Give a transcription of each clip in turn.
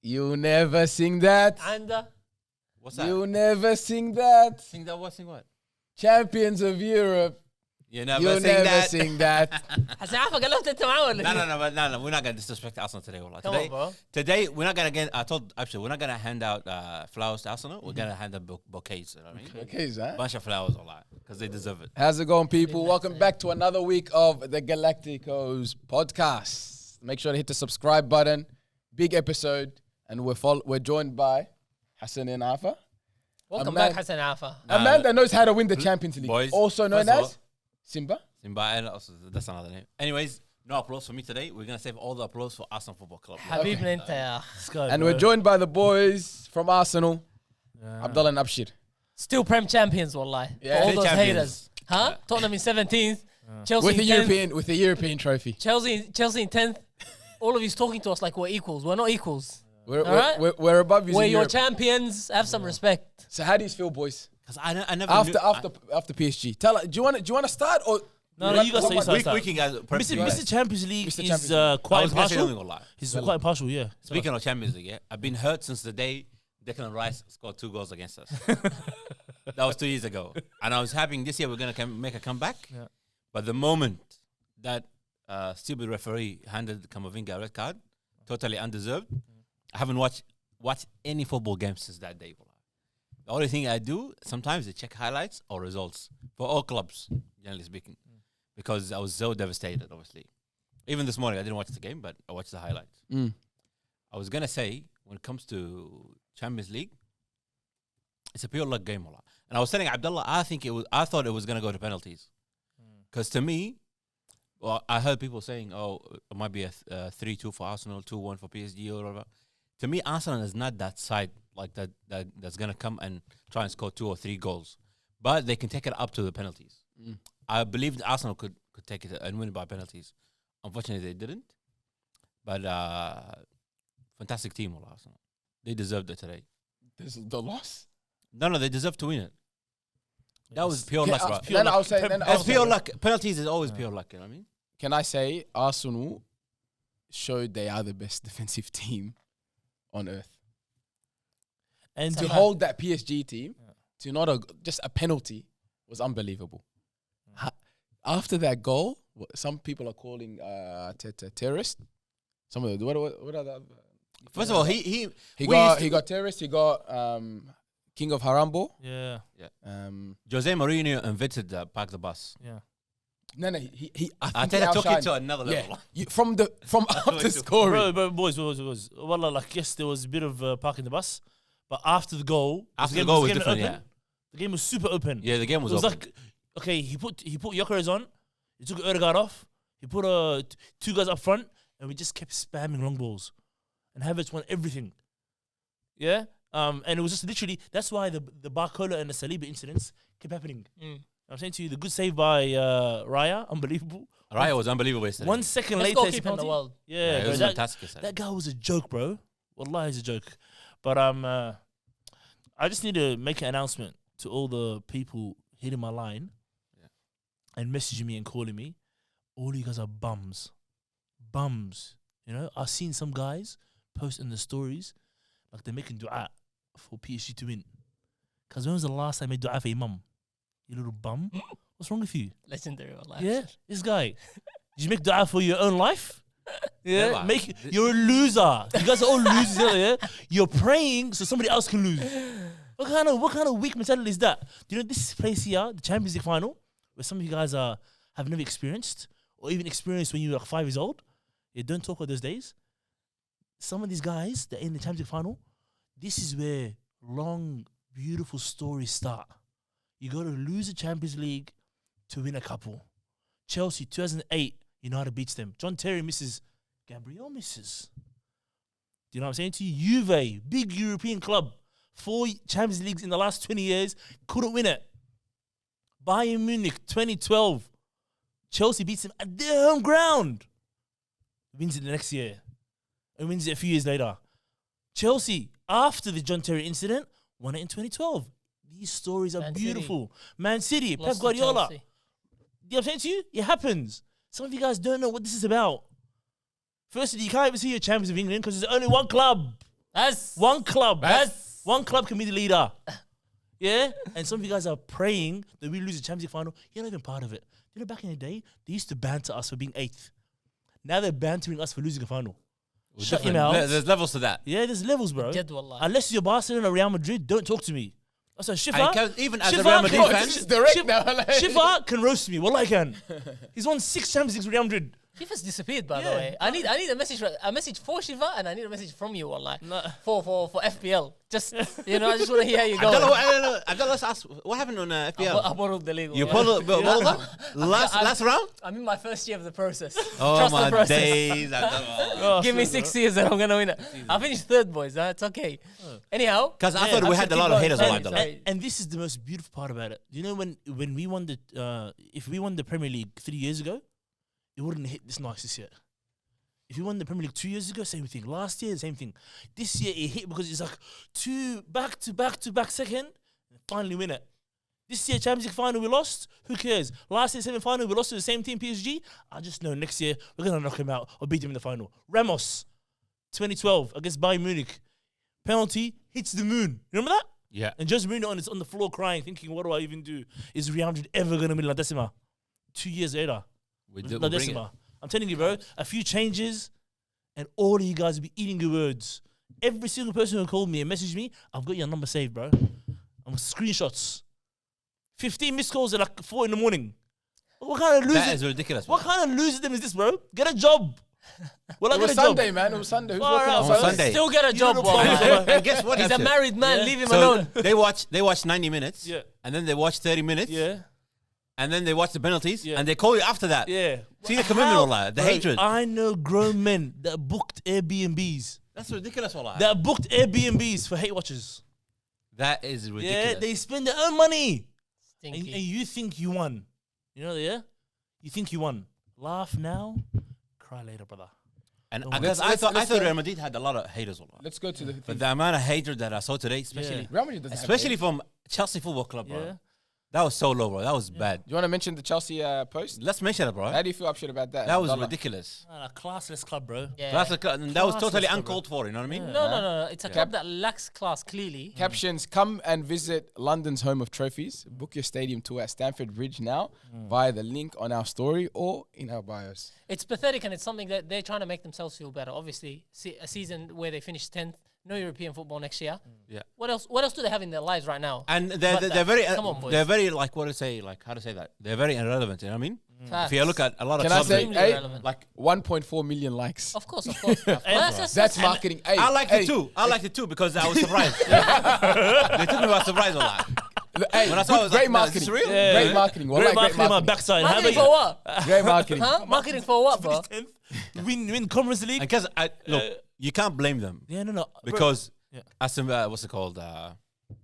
You never sing that. And What's that? You never sing that. Sing that what? Sing what? Champions of Europe. You never You sing never that. sing that. حسن عارفك قلت انت معاه ولا No, we're not gonna disrespect Arsenal today. والله. Come on, bro. Today we're not gonna get. I told Abshir we're not gonna hand out flowers to Arsenal. We're gonna hand out bouquets. You know what I mean? Okay, Zah. Bunch of flowers, Allah, because they deserve it. How's it going, people? Welcome back to another week of the GalacticOz Podcast. Make sure to hit the subscribe button. Big episode. And we're joined by Hassan and Afa. Welcome back Hassan Afa. A man that knows how to win the Champions League. Boys, also known first of as Simba. Simba, and also that's another name. Anyways, no applause for me today. We're gonna save all the applause for Arsenal Football Club. حبيبنا انت يا And we're joined by the boys from Arsenal, Abdullah and Abshir. Still Prem champions والله. Yeah. For all Still those champions. haters. Huh? Tottenham in 17th. Chelsea With in 10th. the European trophy. Chelsea in 10th. All of you's talking to us like we're equals. We're not equals. We're above you. We're your champions. Have some respect. So how do you feel, boys? Because I never After PSG. Do you want to start or No, you guys say we can guys. Mr. Champions League Mr. is Champions League. quite I was gonna say impartial. something, wallah. He's quite impartial, yeah. Speaking of Champions League, yeah, I've been hurt since the day Declan Rice scored 2 goals against us. That was 2 years ago, and I was hoping this year we're gonna make a comeback. Yeah. But the moment that stupid referee handed Camavinga a red card, totally undeserved, I haven't watched any football game since that day. Wallah. The only thing I do sometimes is check highlights or results for all clubs, generally speaking, because I was so devastated. Obviously, even this morning I didn't watch the game, but I watched the highlights. I was gonna say when it comes to Champions League, it's a pure luck game, wallah. And I was telling Abdullah, I thought it was gonna go to penalties, because to me, well, I heard people saying, "Oh, it might be a 3-2 for Arsenal, 2-1 for PSG, or whatever." To me, Arsenal is not that side like that's gonna come and try and score 2 or 3 goals, but they can take it up to the penalties. I believe that Arsenal could take it and win by penalties. Unfortunately, they didn't. But fantastic team, wallah, Arsenal. They deserved it today. This is the loss? No, they deserve to win it. That was pure luck, bro. It's Pure luck. Penalties is always pure luck. You know what I mean? Can I say Arsenal showed they are the best defensive team on earth? And to hold that PSG team to not just a penalty was unbelievable. After that goal, some people are calling Arteta terrorist. Some of the what are the? First of all, he got terrorist. He got King of Harambo. Yeah. Jose Mourinho invented park the bus. Yeah. No, he Arteta took it to another level. Yeah. From after scoring. Bro, boys. Wallah, like, yes, there was a bit of parking the bus, but after the goal, After the goal was different, open. yeah. The game was super open. Yeah, the game was open. open. Like, okay, he put Gyökeres on, he took Ødegaard off, he put 2 guys up front, and we just kept spamming long balls. And Havertz won everything. Yeah? And it was just literally, that's why the Barcola and the Saliba incidents kept happening. I'm saying to you, the good save by Raya, unbelievable. Raya was unbelievable yesterday. 1 second Best later, goalkeeper in the world. Yeah, it was bro, fantastic. that guy was a joke, bro. Wallahi, he's a joke. But I just need to make an announcement to all the people hitting my line and messaging me and calling me. All you guys are bums. You know, I've seen some guys post in the stories like they're making dua for PSG to win. Because when was the last time you made dua for your mum? You little bum. What's wrong with you? Legendary. Yeah, this guy. Did you make dua for your own life? Yeah, Never. You're a loser. You guys are all losers, yeah? You're praying so somebody else can lose. What kind of weak mentality is that? Do you know this place here, the Champions League final, where some of you guys have never experienced, or even experienced when you were like 5 years old? Yeah, don't talk about those days. Some of these guys that are in the Champions League final, this is where long, beautiful stories start. You got to lose the Champions League to win a couple. Chelsea, 2008, you know how to beat them. John Terry misses. Gabriel misses. Do you know what I'm saying to you? Juve, big European club, 4 Champions Leagues in the last 20 years, couldn't win it. Bayern Munich, 2012, Chelsea beats them at their home ground. Wins it the next year. And wins it a few years later. Chelsea, after the John Terry incident, won it in 2012. These stories are beautiful. Man City, Pep Guardiola. You know what I'm saying to you? It happens. Some of you guys don't know what this is about. Firstly, you can't even see your champions of England because there's only one club. That's One club. That's One club can be the leader. Yeah? And some of you guys are praying that we lose the Champions League final. You're not even part of it. You know, back in the day, they used to banter us for being 8th. Now they're bantering us for losing a final. Shut your mouth. There's levels to that. Yeah, there's levels, bro. Jed wallah. Unless you're Barcelona or Real Madrid, don't talk to me. I said, Shifa, Even as a Shifa Real Madrid can- fan, This is direct now. Like. Shifa can roast me. Wallah, I can. He's won 6 Champions Leagues with Real Madrid. Shifa's disappeared, by the Yeah. way. I need a message for Shifa, and I need a message from you, wallah. Nah. For FPL. Just I just want to hear how you go. Abdullah, let's ask, what happened on I FPL? borrowed the league. You wallah. pulled up? Last round? I'm in my first year of the process. Oh Trust the my process. days. Abdullah. Give me 6 years and I'm gonna win it. I finished 3rd, boys. It's okay. Anyhow, Because I Yeah, thought we had a lot of haters on Sorry, Abdullah. sorry. And this is the most beautiful part about it. You know, when we won if we won the Premier League 3 years ago, it wouldn't hit this nice this year. If we won the Premier League 2 years ago, same thing. Last year, same thing. This year, it hit because it's like 2 back-to-back second, and finally win it. This year, Champions League final, we lost. Who cares? Last year, semi-final, we lost to the same team, PSG. I just know next year, we're going to knock him out or beat him in the final. Ramos, 2012, against Bayern Munich. Penalty, hits the moon. You remember that? Yeah. And Jose Mourinho on the floor crying, thinking, what do I even do? Is Real Madrid ever going to win La Decima? 2 years later, We La bring it. Decima. I'm telling you, bro, a few changes and all of you guys will be eating your words. Every single person who called me and messaged me, I've got your number saved, bro. I'm screenshots. 15 missed calls at like 4 in the morning. What kind of That loser? is ridiculous. What kind of loserdom is this, bro? Get a job. Well, I It get was a job. Sunday, man. It was Sunday. Who's Far working out, on bro. Sunday? Still get a job, know the wallah. problem. And guess what? He's a happened? married man. Yeah. Leave him So alone. they watch 90 minutes. Yeah. And then they watch 30 minutes. Yeah. And then they watch the penalties. Yeah. And they call you after that. Yeah. See the commitment, wallah, the Bro, hatred. I know grown men that booked Airbnbs. That's ridiculous, wallah. That booked Airbnbs for hate watchers. That is ridiculous. Yeah, they spend their own money. And Stinky. you think you won. You know, yeah? You think you won. Laugh now, cry later, brother. And Oh, I guess let's- I let's thought go- Real Madrid had a lot of haters, wallah. Let's go to the But thing. the amount of hatred that I saw today, especially Real Madrid doesn't have especially hate. from Chelsea Football Club, bro. Yeah. That was so low, bro. That was bad. Do you want to mention the Chelsea post? Let's mention it, bro. How do you feel upset about that? That was Dollar. ridiculous. A classless club, bro. Yeah. That was totally Classless, bro. uncalled for, you know what I mean? Yeah. No. It's a club that lacks class, clearly. Captions: Come and visit London's home of trophies. Book your stadium tour at Stamford Bridge now via the link on our story or in our bios. It's pathetic, and it's something that they're trying to make themselves feel better. Obviously, a season where they finished 10th, no European football next year. Yeah. What else do they have in their lives right now? And But they're very come on, boys. they're very like what to say, like how to say that? They're very irrelevant, you know what I mean? Facts. If you look at a lot of Can I clubs, say, Extremely hey, irrelevant. like 1.4 million likes? Of course. That's Marketing. Hey, I liked hey, it too. I liked it too because I was surprised. They took me by surprise a lot. Hey, When I saw it, I was great like, no, is marketing. this real? Yeah. Great marketing. Great Great marketing on my marketing. backside. How marketing about for what? Great marketing. Huh? Marketing for what, bro? 10th? Win Conference League? Because look, you can't blame them Yeah, no. because Yeah. Aston, what's it called?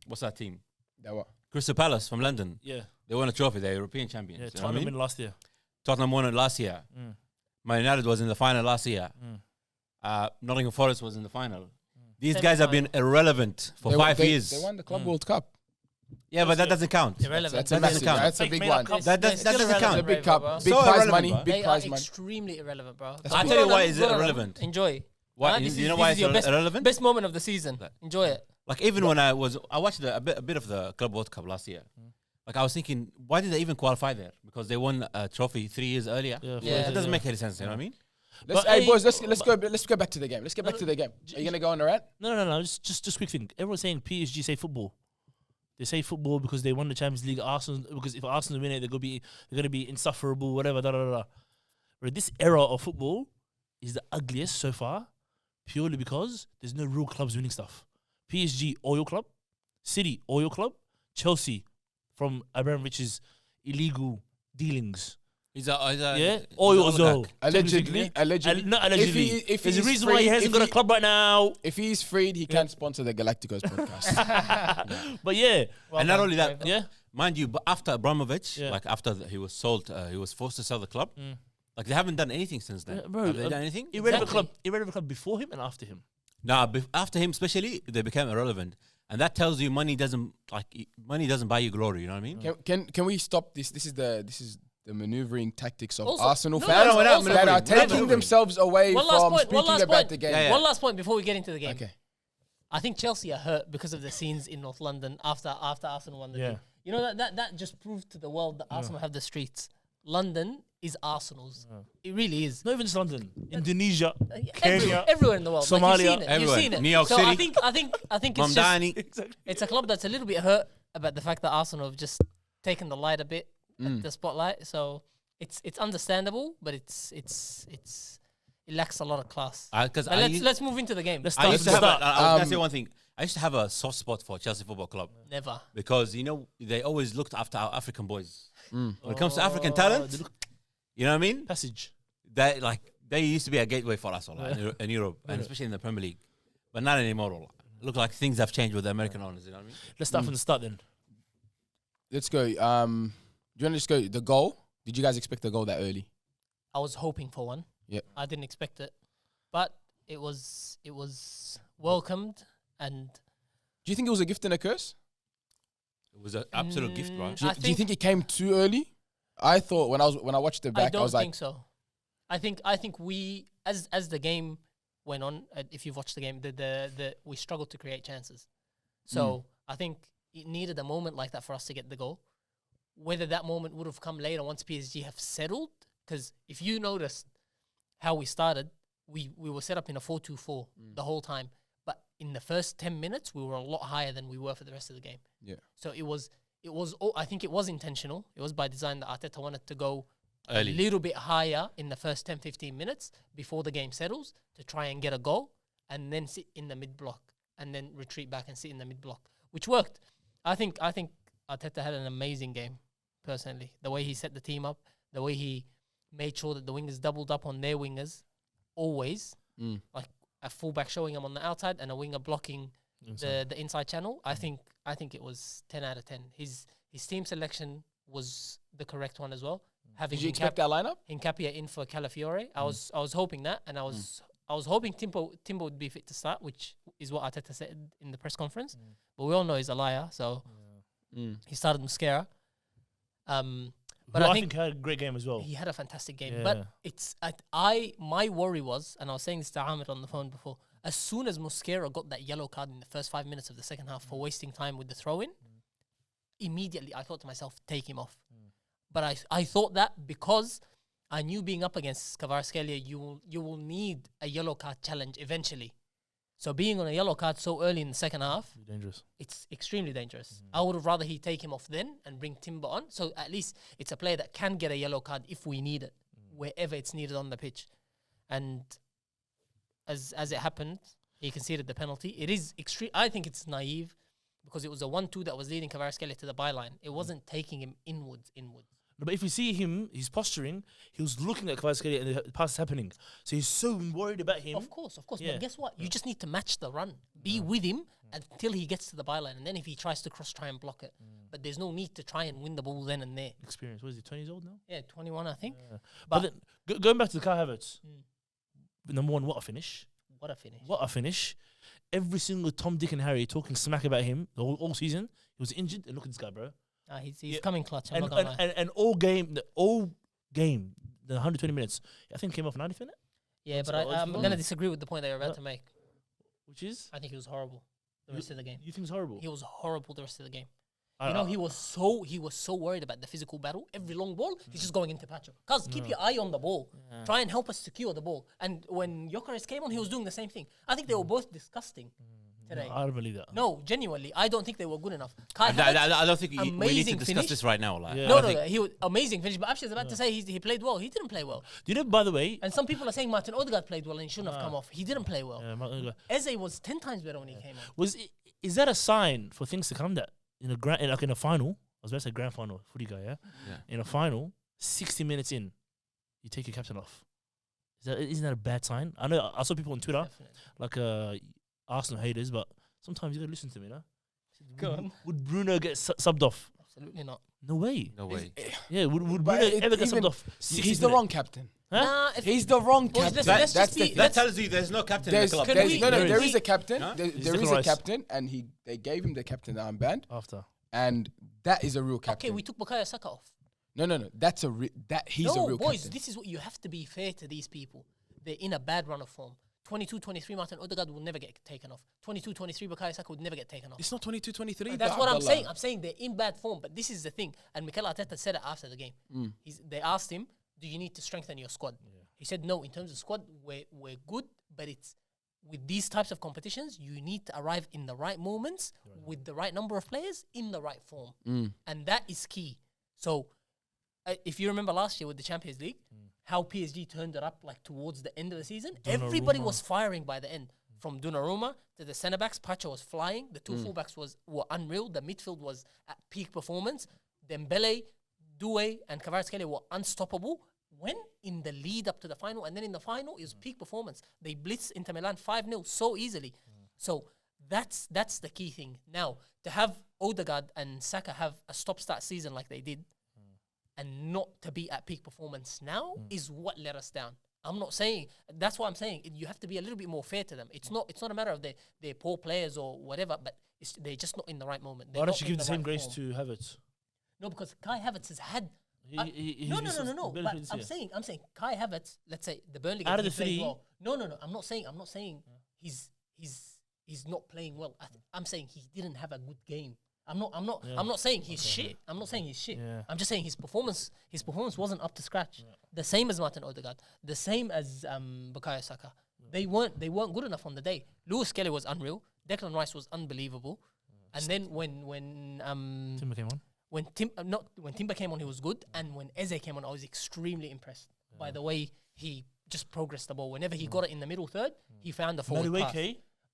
What's that team? That what? Crystal Palace from London. Yeah. They won a trophy. They're European champions. Yeah, you know what I Tottenham mean? in last year. Tottenham won it last year. Man United was in the final last year. Nottingham Forest was in the final. These guys have been irrelevant for 5 years. They won the Club World Cup. Yeah, but that doesn't count. Irrelevant. That's a That massive. doesn't count. That's a Fake big made up one. cup. That They're still doesn't irrelevant, count. It's a big bro. cup. Big So prize irrelevant, money. bro. Big They are prize money. extremely irrelevant, bro. That's I'll big. tell you Good why on is them, it good on them. irrelevant. Enjoy. Why? This You is- know this why is it's your best, irrelevant? best moment of the season. Enjoy it. Like even when I watched a bit of the Club World Cup last year. Like I was thinking, why did they even qualify there? Because they won a trophy 3 years earlier. Yeah, Yeah. It doesn't make any sense. You know what I mean? Hey boys, let's go back to the game. Let's get back to the game. Are you gonna go on the rant? No. Just quick thing. Everyone's saying PSG say football. They say football because they won the Champions League. Arsenal, because if Arsenal win it, they're gonna be insufferable. Whatever. But this era of football is the ugliest so far, purely because there's no real clubs winning stuff. PSG, oil club. City, oil club. Chelsea, from Abramovich's illegal dealings. He's a Yeah, oil as well. Allegedly. Not allegedly. If There's a he's reason why he free- hasn't if got a he- club right now. If he's freed, he can sponsor the Galacticos podcast. But yeah, and not only that, yeah. mind you, but after Abramovich, Yeah. like after he was sold, he was forced to sell the club. Like they haven't done anything since then. Yeah, bro, Have they done anything? Irrelevant Exactly. club before him and after him. Nah, after him, especially, they became irrelevant, and that tells you money doesn't buy you glory. You know what I mean? Can we stop this? This is the maneuvering tactics of Also- Arsenal no, fans no, also- that are maneuvering. taking themselves away One last from point, speaking one last about point. the game. Yeah, yeah. One last point before we get into the game. Okay. I think Chelsea are hurt because of the scenes in North London after Arsenal won the league. You know that just proved to the world that Arsenal have the streets. London is Arsenal's. It really is. Not even just London. Indonesia, Kenya, everywhere in the world. Somalia, like you've seen it. New York so City. I think it's just, Exactly. it's a club that's a little bit hurt about the fact that Arsenal have just taken the light a bit, the spotlight. So it's understandable, but it lacks a lot of class. Because Let's move into the game. Let's I start used from to the have. start. I was gonna say one thing. I used to have a soft spot for Chelsea Football Club Never. because they always looked after our African boys. When it comes to African talent, you know what I mean? Passage. They used to be a gateway for us in Europe, and especially in the Premier League, but not anymore. Look like things have changed with the American owners. You know what I mean? Let's start from the start then. Let's go. Do you want to just go the goal? Did you guys expect the goal that early? I was hoping for one. Yeah. I didn't expect it, but it was welcomed. And Do you think it was a gift and a curse? It was an absolute gift, bro. Do you think it came too early? I thought when I watched it back, I was like, I don't think so. I think we as the game went on, if you've watched the game, we struggled to create chances. So I think it needed a moment like that for us to get the goal. Whether that moment would have come later once PSG have settled, because if you noticed how we started, we were set up in a 4-2-4 the whole time. But in the first 10 minutes, we were a lot higher than we were for the rest of the game. Yeah. So it was. I think it was intentional. It was by design that Arteta wanted to go Early. a little bit higher in the first 10-15 minutes before the game settles to try and get a goal, and then sit in the mid block, and then retreat back and sit in the mid block, which worked. I think Arteta had an amazing game. Personally, the way he set the team up, the way he made sure that the wingers doubled up on their wingers, always like a fullback showing him on the outside and a winger blocking the inside channel. I think it was 10 out of 10. His team selection was the correct one as well. Having did you expect that lineup? Hincapia in for Calafiore, I was hoping that, and I was hoping Timbo would be fit to start, which is what Arteta said in the press conference. But we all know he's a liar, so he started Mosquera. But I think had a great game as well. he had a fantastic game. Yeah. But my worry was, and I was saying this to Ahmed on the phone before, as soon as Mosquera got that yellow card in the first 5 minutes of the second half for wasting time with the throw-in, immediately I thought to myself, take him off. But I thought that because I knew being up against Kvaratskhelia, you will need a yellow card challenge eventually. So being on a yellow card so early in the second half, Dangerous. it's extremely dangerous. I would have rather he take him off then and bring Timber on. So at least it's a player that can get a yellow card if we need it, wherever it's needed on the pitch. And as it happened, he conceded the penalty. It is extreme. I think it's naive because it was a 1-2 that was leading Kvaratskhelia to the byline. It wasn't taking him inwards. No, but if you see him, he's posturing. He was looking at Kvaratskhelia and the pass is happening. So he's so worried about him. Of course. Yeah. But guess what? You just need to match the run. Be with him until he gets to the byline. And then if he tries to cross, try and block it. But there's no need to try and win the ball then and there. Experience. What is he, 20 years old now? Yeah, 21, I think. But then, going back to the Kai Havertz, number one, what a finish. What a finish. What a finish. Every single Tom, Dick and Harry talking smack about him the whole season. He was injured. And look at this guy, bro. He's coming clutch. I'm And, not gonna lie. and all game, the 120 minutes, I think came off 90th minute. Yeah, but So I'm going to disagree with the point that you're about to make. Which is? I think he was horrible the rest of the game. You think it's horrible? He was horrible the rest of the game. He was so worried about the physical battle. Every long ball, he's just going into Pacho. Cuz, keep your eye on the ball. Try and help us secure the ball. And when Gyökeres came on, he was doing the same thing. I think they were both disgusting today. I don't believe that. No, genuinely, I don't think they were good enough. Kai I Havertz, don't think we need to amazing discuss finish. this right now. Like, Yeah. No, he was amazing finish. But Abshi is about to say he played well. He didn't play well. Do you know, by the way, And some people are saying Martin Odegaard played well and he shouldn't have come off. He didn't play well. Eze was 10 times better when he came on. is that a sign for things to come that in a final? I was about to say grand final, footy guy, yeah. In a final, 60 minutes in, you take your captain off. Isn't that a bad sign? I know I saw people on Twitter, Definitely. like Arsenal haters, but sometimes you gotta listen to me, no? Go on. Would Bruno get subbed off? Absolutely not. No way. no way. Yeah, would But Bruno ever get even- subbed off? He's the wrong captain. Huh? Nah, He's the wrong Boys, captain. let's That's just the be- thing. That tells you there's no captain in the There's, club. there's, we- no, there there is. is a captain. Huh? There Declan is a Rice. captain, and they gave him the captain armband, After. and that is a real captain. Okay, we took Bukayo Saka off. No. That's he's a real Boys, captain. this is what you have to be fair to these people. They're in a bad run of form. 22-23 Martin Odegaard will never get taken off. 22-23 Bukayo Saka would never get taken off. It's not 22-23. That's what I'm saying. I'm saying they're in bad form, but this is the thing. And Mikel Arteta said it after the game. They asked him, do you need to strengthen your squad? Yeah. He said, no, in terms of squad, we're good, but it's with these types of competitions, you need to arrive in the right moments with the right number of players in the right form. And that is key. So if you remember last year with the Champions League, how PSG turned it up like towards the end of the season, everybody was firing by the end. From Donnarumma to the centre-backs, Pacho was flying. The two full-backs were unreal. The midfield was at peak performance. Dembele, Doué and Kvaratskhelia were unstoppable when in the lead up to the final. And then in the final, it was peak performance. They blitzed Inter Milan 5-0 so easily. So that's the key thing. Now, to have Odegaard and Saka have a stop-start season like they did and not to be at peak performance now is what let us down. I'm not saying, that's what I'm saying. You have to be a little bit more fair to them. It's not a matter of they're poor players or whatever, but they're just not in the right moment. Why don't you give the same grace to Havertz? No, because Kai Havertz has had... No. But I'm saying Kai Havertz, let's say the Burnley game, out of the three. Well. No. I'm not saying he's not playing well. I'm saying he didn't have a good game. I'm not saying he's shit. I'm not saying he's shit. Yeah. I'm just saying his performance wasn't up to scratch. Yeah. The same as Martin Odegaard, the same as Bukayo Saka. Yeah. They weren't good enough on the day. Lewis Kelly was unreal. Declan Rice was unbelievable. And then when Timber came on. When Timber came on, he was good, and when Eze came on, I was extremely impressed by the way he just progressed the ball. Whenever he got it in the middle third, he found the forward pass.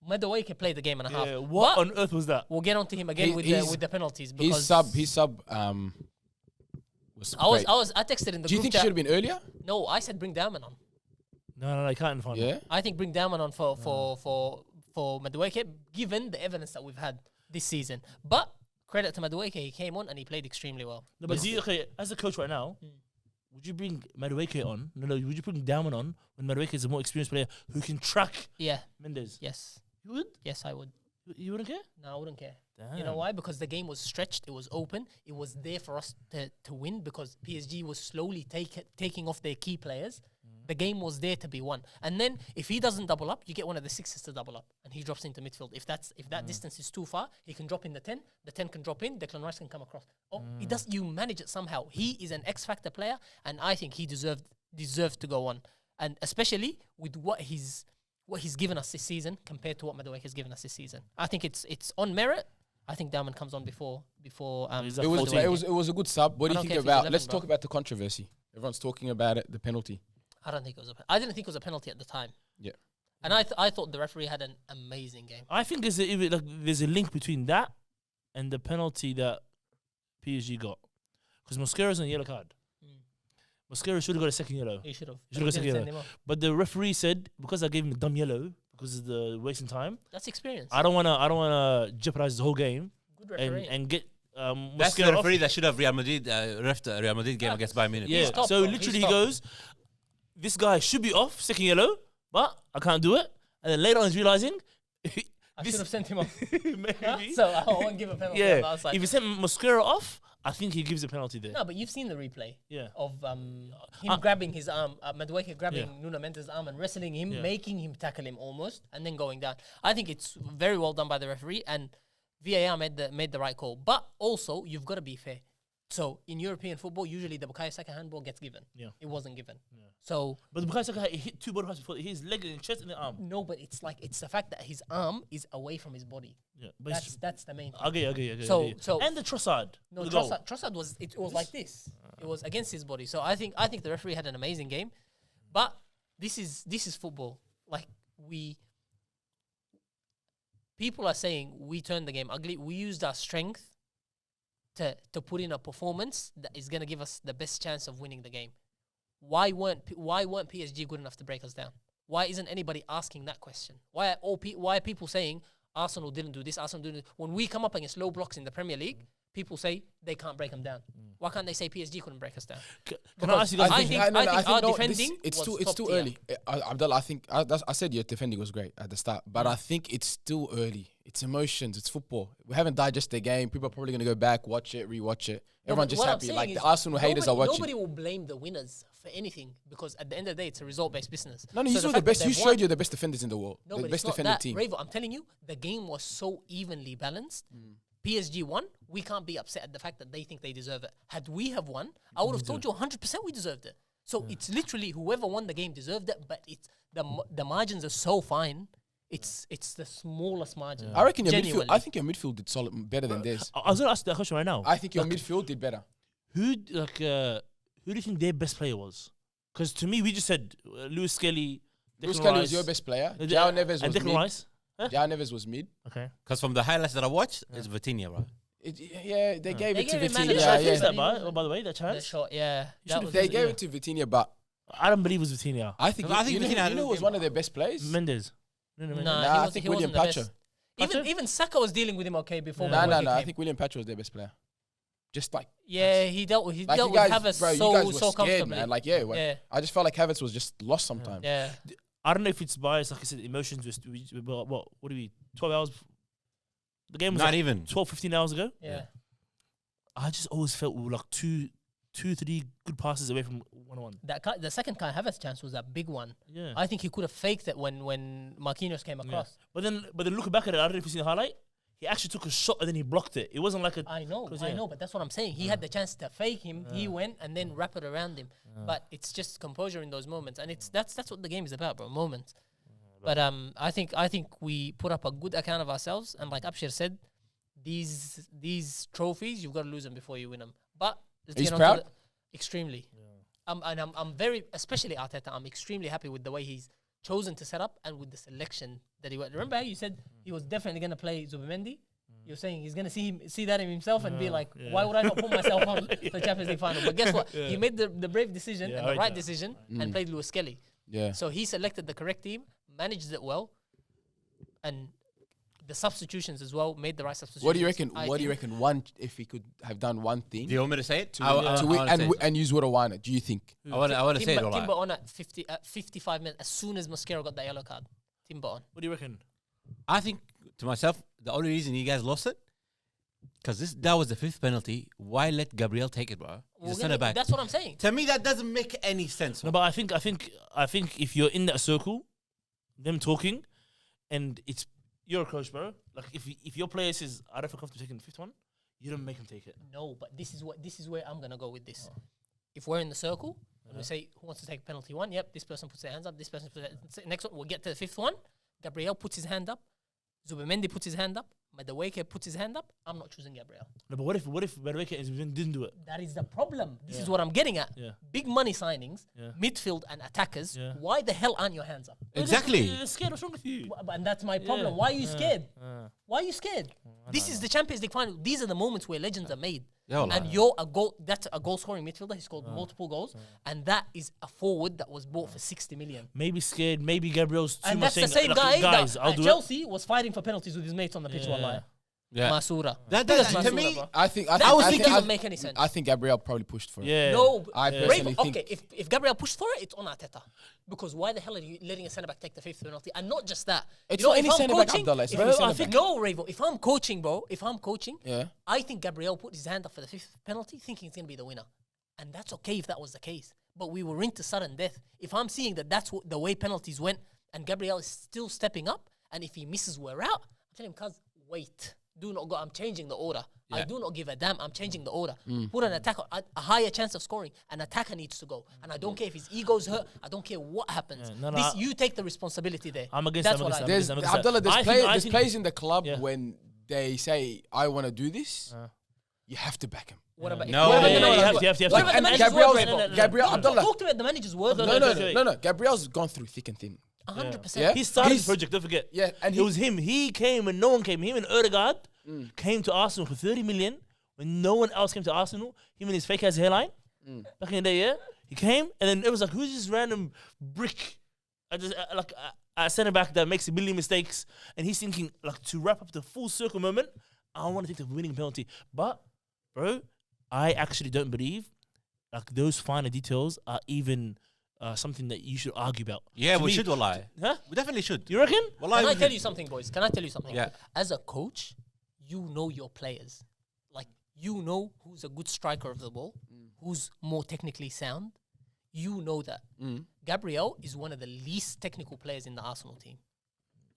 Madueke played the game and a half. What on earth was that? We'll get onto him again with the penalties. His sub was great. I texted in the group chat. Do you think he should have been earlier? No, I said bring Dowman on. No, I can't find it. I think bring Dowman on for Madueke, given the evidence that we've had this season. But credit to Madueke, he came on and he played extremely well. No, but as a coach right now, would you bring Madueke on? No, would you bring Dowman on when Madueke is a more experienced player who can track Mendes? Yes. You would? Yes, I would. You wouldn't care? No, I wouldn't care. Damn. You know why? Because the game was stretched. It was open. It was there for us to win because PSG was slowly taking off their key players. The game was there to be won. And then if he doesn't double up, you get one of the sixes to double up. And he drops into midfield. If that distance is too far, he can drop in the 10. The 10 can drop in. Declan Rice can come across. He does. You manage it somehow. He is an X-factor player. And I think he deserved to go on. And especially with what he's given us this season compared to what Madueke has given us this season. I think it's on merit. I think Dowman comes on before. It was a good sub. What do you think about? Let's talk about the controversy. Everyone's talking about it. The penalty. I didn't think it was a penalty at the time. Yeah. And I thought the referee had an amazing game. I think there's a link between that and the penalty that PSG got, because Mosquera's on a yellow card. Mosquera should have got a second yellow. He should have. Got a second yellow. But the referee said, because I gave him a dumb yellow because of the wasting time. That's experience. I don't wanna jeopardize the whole game. Good referee. And get that's the referee that should have Real Madrid ref the Real Madrid game against Bayern Munich. Yeah. So literally he goes, this guy should be off, second yellow, but I can't do it. And then later on he's realizing I should have sent him off. Maybe. So I won't give a penalty on the outside. If you sent Mosquera off, I think he gives a penalty there. No, but you've seen the replay of him grabbing his arm, Madueke grabbing Nuno Mendes' arm and wrestling him, making him tackle him almost, and then going down. I think it's very well done by the referee, and VAR made the right call. But also, you've got to be fair. So in European football, usually the Bukayo Saka handball gets given. Yeah. It wasn't given. Yeah. So, but Bukayo Saka hit two body parts before his leg and chest and the arm. No, but it's the fact that his arm is away from his body. Yeah, but that's the main thing. Okay. So and the Trossard. No, Trossard was like this. It was against his body. So I think the referee had an amazing game, but this is football. Like people are saying we turned the game ugly. We used our strength to put in a performance that is going to give us the best chance of winning the game. Why weren't PSG good enough to break us down? Why isn't anybody asking that question? Why are people saying Arsenal didn't do this, Arsenal didn't do this? When we come up against low blocks in the Premier League, people say they can't break them down. Why can't they say PSG couldn't break us down? Can I ask you guys? I think our defending it's was too top tier. early. Abdullah, I said your defending was great at the start, but I think it's still early. It's emotions. It's football. We haven't digested the game. People are probably going to go back, watch it, rewatch it. Everyone's just happy. Like the Arsenal haters are watching. Nobody will blame the winners for anything because at the end of the day, it's a result-based business. No, you saw the best. You showed you the best defenders in the world. No, the but best it's not defending that. team. Ravo, I'm telling you, the game was so evenly balanced. PSG won. We can't be upset at the fact that they think they deserve it. Had we have won, I would have told you 100% we deserved it. So it's literally whoever won the game deserved it. But it's the margins are so fine. It's the smallest margin. I reckon your Genuinely. midfield. I think your midfield did solid better than theirs. I was going to ask you that question right now. I think your midfield did better. Who do you think their best player was? Because to me, we just said Lewis Skelly, Lewis Skelly was your best player. João Neves was Declan mid. Rice. Huh? João Neves was mid. Okay. Because from the highlights that I watched, it's Vitinha, right? They gave it to gave him man Vitinha. of the match. Yeah. That, by the way, that The chance. shot, yeah. They gave it to Vitinha, but I don't believe it was Vitinha. I think Vitinha you know was one of their best players. Mendes. Nah, I think William Pacho. Even Saka was dealing with him okay before. No. Magalhães I came. think William Pacho was their best player. Just like He dealt with you Havertz bro, you guys so were scared, comfortably. man. Like I just felt like Havertz was just lost sometimes. Yeah. I don't know if it's biased, like I said, emotions. What are we? 12 hours. The game was Not like even 12, 15 hours ago. Yeah. I just always felt we were like two, 3 good passes away from 1-1. The second Kai Havertz chance was a big one. Yeah. I think he could have faked it when Marquinhos came across. But then looking back at it, I don't know if you seen the highlight. He actually took a shot and then he blocked it. It wasn't like a. I know, but that's what I'm saying. He had the chance to fake him. He went and then wrap it around him. But it's just composure in those moments, and that's what the game is about, bro. Moments. But I think we put up a good account of ourselves, and like Abshir said, these trophies you've got to lose them before you win them. But let's He's get on proud? to extremely. I'm very, especially Arteta. I'm extremely happy with the way he's chosen to set up and with the selection that he went. Remember how you said he was definitely going to play Zubimendi? You're saying he's going to see that in himself and be like, why would I not put myself on the Champions League final? But guess what? He made the brave decision and the right decision and played Lewis Skelly. Yeah. So he selected the correct team, managed it well, and the substitutions as well, made the right substitutions. What do you reckon? If he could have done one thing Do you want me to say it? to win and use would have won it? Do you think? I want to say it all Timber right. on at 55 minutes as soon as Mosquera got that yellow card. Timber on. What do you reckon? I think to myself, the only reason you guys lost it, because that was the 5th penalty. Why let Gabriel take it, bro? He's a centre back. That's what I'm saying. To me, that doesn't make any sense. No, but I think if you're in that circle, them talking, and you're a coach, bro. Like if your player says I don't feel comfortable taking the 5th one, you don't make him take it. No, but this is where I'm gonna go with this. If we're in the circle and we say who wants to take penalty 1, yep, this person puts their hands up. This person puts their next one. We'll get to the 5th one. Gabriel puts his hand up. Zubimendi puts his hand up. Madueke puts his hand up. I'm not choosing Gabriel. No, but what if Madueke didn't do it? That is the problem. This is what I'm getting at. Yeah. Big money signings, Yeah. midfield and attackers. Yeah. Why the hell aren't your hands up? Exactly. You're scared. What's wrong with you? And that's my problem. Why are you scared? Why are you scared? This is the Champions League final. These are the moments where legends are made. Yeah, And you're a goal. That's a goal scoring midfielder. He scored multiple goals, and that is a forward that was bought for 60 million. Maybe scared. Maybe Gabriel's too And much. that's the saying, same guy guys, that I'll at do Chelsea was fighting for penalties with his mates on the pitch. Wallahi. Yeah. Masura. That Biggest doesn't, to Masura, me, bro. I think doesn't make any sense. I think Gabriel probably pushed for it. Yeah. No, I Brave- personally think. okay. If Gabriel pushed for it, it's on Arteta. Because why the hell are you letting a centre back take the 5th penalty? And not just that. It's You know, not if any I'm centre back, coaching- Abdullah. It's if- not any I centre think back. no, Ravo. If I'm coaching, bro. If I'm coaching, Yeah. I think Gabriel put his hand up for the 5th penalty, thinking it's gonna be the winner, and that's okay if that was the case. But we were into sudden death. If I'm seeing that that's the way penalties went, and Gabriel is still stepping up, and if he misses, we're out. I'm telling him, cuz, wait. Do not go. I'm changing the order. I do not give a damn. I'm changing the order. Put an attacker, a higher chance of scoring. An attacker needs to go. And I don't care if his ego's hurt. I don't care what happens. You take the responsibility there. I'm against That's that, what I'm I against do. that. Abdullah, I there's think- players in the club Yeah. when they say, I want to do this, you have to back him. What about No. what about Yeah, the yeah, manager's you have to. word? Like, What about and the manager's Gabriel's- word, Ravo? Gabriel, No, Abdullah. talk to me at the manager's word. No. Gabriel's gone through thick and thin. 100%. Yeah. He started He's- the project, don't forget. Yeah, and it was him. He came when no one came. Him and Ødegaard came to Arsenal for 30 million when no one else came to Arsenal. Him and his fake ass hairline. Back in the day, yeah. He came and then it was like, who's this random brick a centre back that makes a million mistakes? And he's thinking, like, to wrap up the full circle moment, I want to take the winning penalty. But bro, I actually don't believe like those finer details are even something that you should argue about. Yeah, To we me- should lie. Huh? We definitely should. You reckon? Can I tell you something, boys? Can I tell you something? Yeah. As a coach, you know your players. Like, you know who's a good striker of the ball, who's more technically sound. You know that. Gabriel is one of the least technical players in the Arsenal team.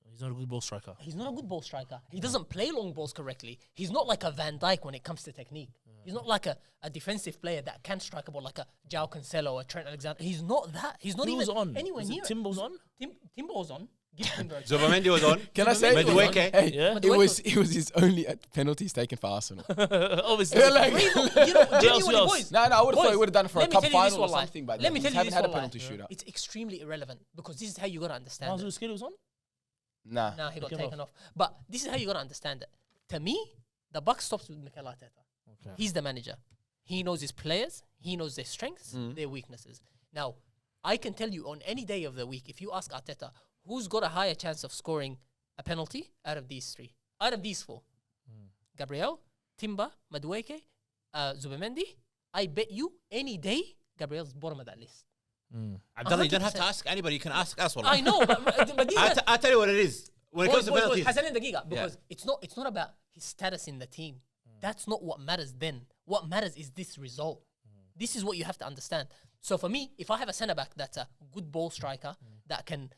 He's not a good ball striker. He's not a good ball striker. He doesn't play long balls correctly. He's not like a Van Dijk when it comes to technique. He's not like a defensive player that can strike a ball like a João Cancelo or Trent Alexander. He's not that. He's not Who's even on? anywhere Is it near. Timber's on? Timber's on. Give Timber a chance. Zubamendi was on. Can I say? Madueke. Hey, Yeah. it was his only penalties taken for Arsenal. Obviously. Yeah, like- You know, genuinely, else? boys. No, I would have thought he Boys, would have done it for a let me cup tell you this final or wallahi. something. But Let me tell you haven't this had a wallahi. penalty shootout. It's extremely irrelevant because this is how you got to understand it. Magalhaes was on? Nah. Now he got Taken taken off. But this is how you got to understand it. To me, the buck stops with Mikel Arteta. Okay. He's the manager. He knows his players. He knows their strengths, their weaknesses. Now, I can tell you on any day of the week, if you ask Arteta, who's got a higher chance of scoring a penalty out of these three? Out of these four? Gabriel, Timber, Madueke, Zubamendi. I bet you any day, Gabriel's bottom of that list. Abdullah, you don't have to 100%. ask anybody. You can ask us. I know, but these are... I'll tell you what it is. When it comes to penalties. Hasan and Dagiga, because it's not about his status in the team. That's not what matters then. What matters is this result. This is what you have to understand. So for me, if I have a centre back that's a good ball striker that can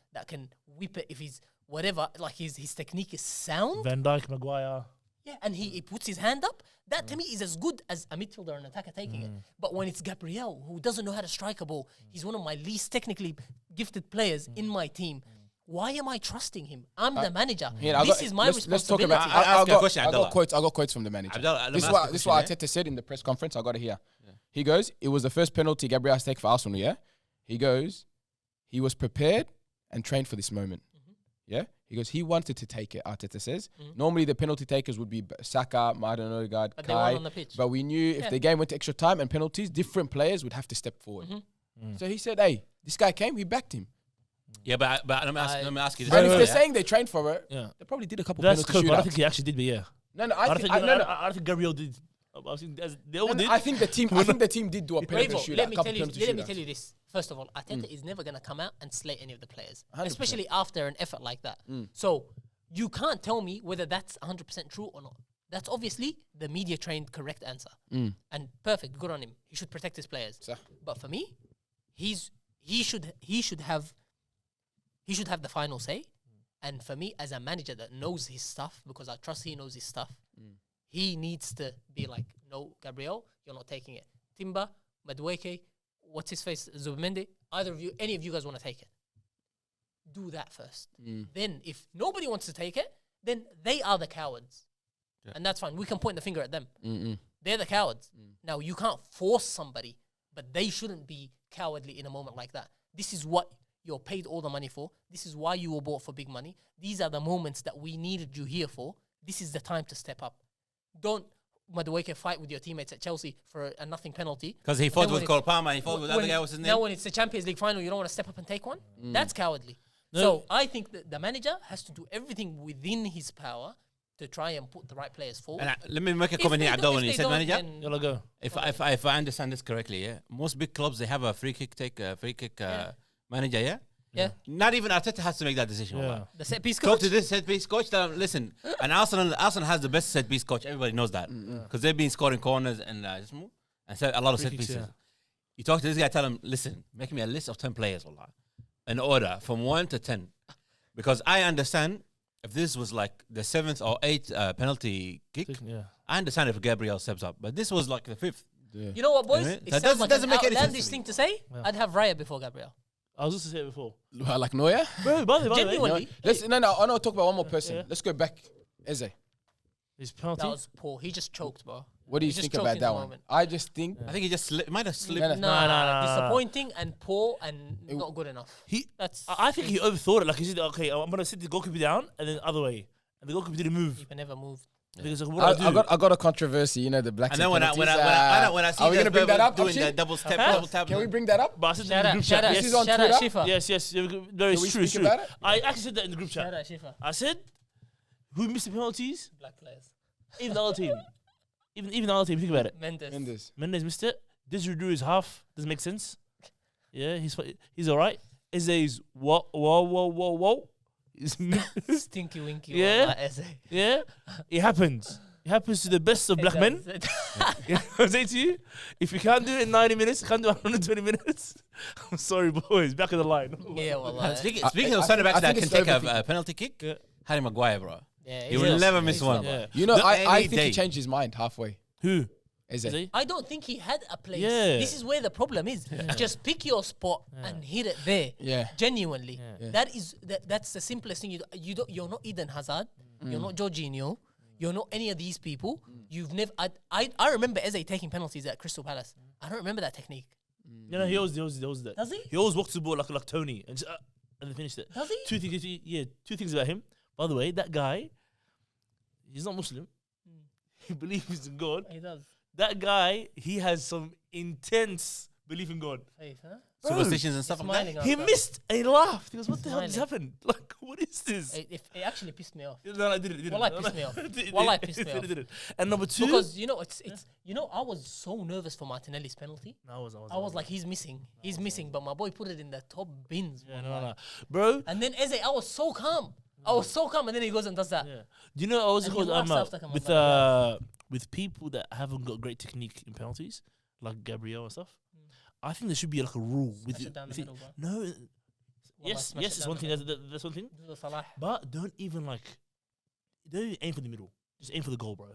whip it if he's whatever, like his technique is sound, Van Dijk, Maguire. yeah, and he puts his hand up, that to me is as good as a midfielder and attacker taking it. But when it's Gabriel, who doesn't know how to strike a ball, he's one of my least technically gifted players in my team. Why am I trusting him? I'm the manager. This is my responsibility. Let's talk about. I'll ask you a question, I Abdullah. got quotes from the manager. Abdullah, let me This is ask what you a this is what question, Arteta said in the press conference. I got it here. He goes, "It was the first penalty Gabriel has taken for Arsenal." Yeah. He goes, he was prepared and trained for this moment. Yeah. He goes, he wanted to take it. Arteta says. Normally the penalty takers would be Saka, Martin Odegaard, But they weren't Kai. on the pitch. But we knew if the game went to extra time and penalties, different players would have to step forward. So he said, "Hey, this guy came. We backed him." Yeah, but let me ask you this. And if wait, they're yeah. saying they trained for it, Yeah. they probably did a couple That's penalty cool, but I don't shootouts. think he actually did, but yeah. No, I don't think Gabriel did. I think they all did. I think the team did do a penalty Bravo, shootout. let me a couple tell you. penalty Let me shootouts. tell you this. First of all, Arteta is never gonna come out and slay any of the players, 100%. especially after an effort like that. So you can't tell me whether that's 100% true or not. That's obviously the media trained correct answer, and perfect. Good on him. He should protect his players. So- But for me, he should have the final say. And for me, as a manager that knows his stuff, because I trust he knows his stuff, he needs to be like, no, Gabriel, you're not taking it. Timber, Madueke, what's his face, Zubamendi, either of you, any of you guys want to take it. Do that first. Then if nobody wants to take it, then they are the cowards. Yeah. And that's fine. We can point the finger at them. They're the cowards. Now, you can't force somebody, but they shouldn't be cowardly in a moment like that. This is what you're paid all the money for. This is why you were bought for big money. These are the moments that we needed you here for. This is the time to step up. Don't, Madueke, fight with your teammates at Chelsea for a nothing penalty. Because he fought Then with when Cole Palmer, he fought with other when- guy, what's his name? Now when it's the Champions League final, you don't want to step up and take one? That's cowardly. No. So I think that the manager has to do everything within his power to try and put the right players forward. And let me make a If comment they here, don't- Abdullah, if when you they said don't, manager. then- You'll go. If I understand this correctly, yeah, most big clubs they have a free kick manager, yeah. Yeah. Not even Arteta has to make that decision. Yeah. wallah. The set piece Talk coach. to this set piece coach. Tell him, listen, and Arsenal has the best set piece coach. Everybody knows that because they've been scoring corners and just move and set a lot of Free set kicks, pieces. yeah. You talk to this guy, tell him, listen, make me a list of 10 players, wallah, in order from 1 to 10, because I understand if this was like the 7th or 8th penalty kick, Yeah. I understand if Gabriel steps up, but this was like the 5th. You know what, boys? Yeah, It that sounds like doesn't an make any sense outlandish to me. thing to say. Yeah. I'd have Raya before Gabriel. I was just to say it before. Like Neuer? Bro, by the way, Genuinely. I want to talk about one more person. Yeah. Let's go back. Eze, his penalty. That was poor. He just choked, bro. what do you He just think choked about in that the one? moment. I just think I think he just might have slipped. No, no. Nah, no. disappointing and poor and not good enough. He, That's I think he overthought it. Like he said, okay, I'm gonna sit the goalkeeper down and then the other way, and the goalkeeper didn't move. keeper never moved. Because like, what do I do? I got a controversy. You know the black. And then when I see are we gonna bring that up? doing Abshir? the double step, Huh? double tap, Can we bring that up? But I said Shout that in the out, group shout chat. out, This is Yes, on shout out, Twitter? Shifa. yes. No, Can it's we true. speak about it? I actually said that in the group Shout chat. out, Shifa. I said, who missed the penalties? Black players. Even the other team. Even the other team, think about it. Mendes. Missed it. Desiree is half. Doesn't make sense. Yeah, he's all right. Eze's whoa. Stinky winky. Yeah. Yeah. It happens. It happens to the best of black men. You know what I'm saying to you? If you can't do it in 90 minutes, you can't do it in 120 minutes. I'm sorry, boys. Back of the line. Yeah, well, Speaking of centre backs that can take a penalty kick, Harry Maguire, bro. Yeah, he will never miss one. Yeah. You know, I think he changed his mind halfway. Who? Eze. I don't think he had a place. Yeah. This is where the problem is. Just pick your spot and hit it there. Yeah. Genuinely. Yeah. That's the simplest thing. You're not Eden Hazard. You're not Jorginho. You're not any of these people. You've never. I remember Eze taking penalties at Crystal Palace. I don't remember that technique. You know, he always does that. Does he? He always walks the ball like Tony and just, and then finished it. Does he? Two things about him. By the way, that guy, he's not Muslim. He believes in God. He does. That guy, he has some intense belief in God. Faith, huh? Superstitions and stuff like that. He missed and he laughed. He goes, "What the hell just happened? Like, what is this?" It actually pissed me off. No, I didn't. Wallahi pissed me off. Wallahi pissed me off. And number two, because it's I was so nervous for Martinelli's penalty. I was like, he's missing, but my boy put it in the top bins. Yeah, no, bro. And then Eze, I was so calm, and then he goes and does that. Yeah. Do you know I was called with people that haven't got great technique in penalties, like Gabriel and stuff? I think there should be like a rule with it. No, yes, it's one thing. That's one thing. But don't even aim for the middle. Just aim for the goal, bro.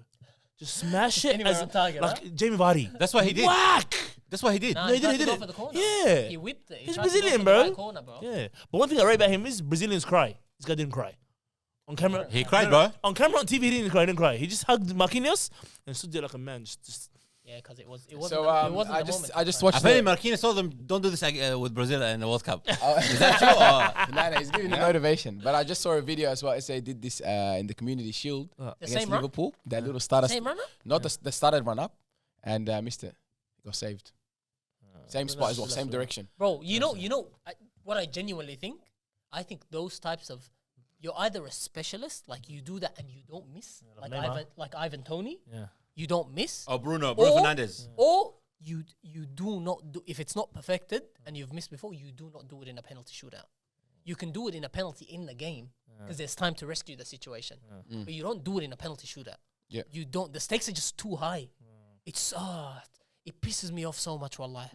Just smash it as target, like Jamie Vardy. That's what he did. Whack! That's what he did. Nah, no, he did it. For the corner. Yeah, he whipped it. He's Brazilian, bro. Right corner, bro. Yeah, but one thing I rate about him is Brazilians cry. This guy didn't cry. On camera, he cried, bro. On camera, on TV, he didn't cry. He just hugged Marquinhos and stood there like a man. Just yeah, because it wasn't. So I just watched. Apparently, Marquinhos told them, "Don't do this with Brazil in the World Cup." Is that true? No, he's giving the motivation. But I just saw a video as well. They did this in the Community Shield against Liverpool. That little starter, same runner, not the started run up, and missed it. Got saved. Same spot as well, same direction. Bro, you know what I genuinely think. I think those types of, you're either a specialist, like you do that and you don't miss, like Ivan Toney. Yeah. You don't miss. Oh, Bruno Fernandes. Or you do not do, if it's not perfected and you've missed before, you do not do it in a penalty shootout. You can do it in a penalty in the game because there's time to rescue the situation. But you don't do it in a penalty shootout. Yeah. You don't. The stakes are just too high. It's it pisses me off so much, wallahi.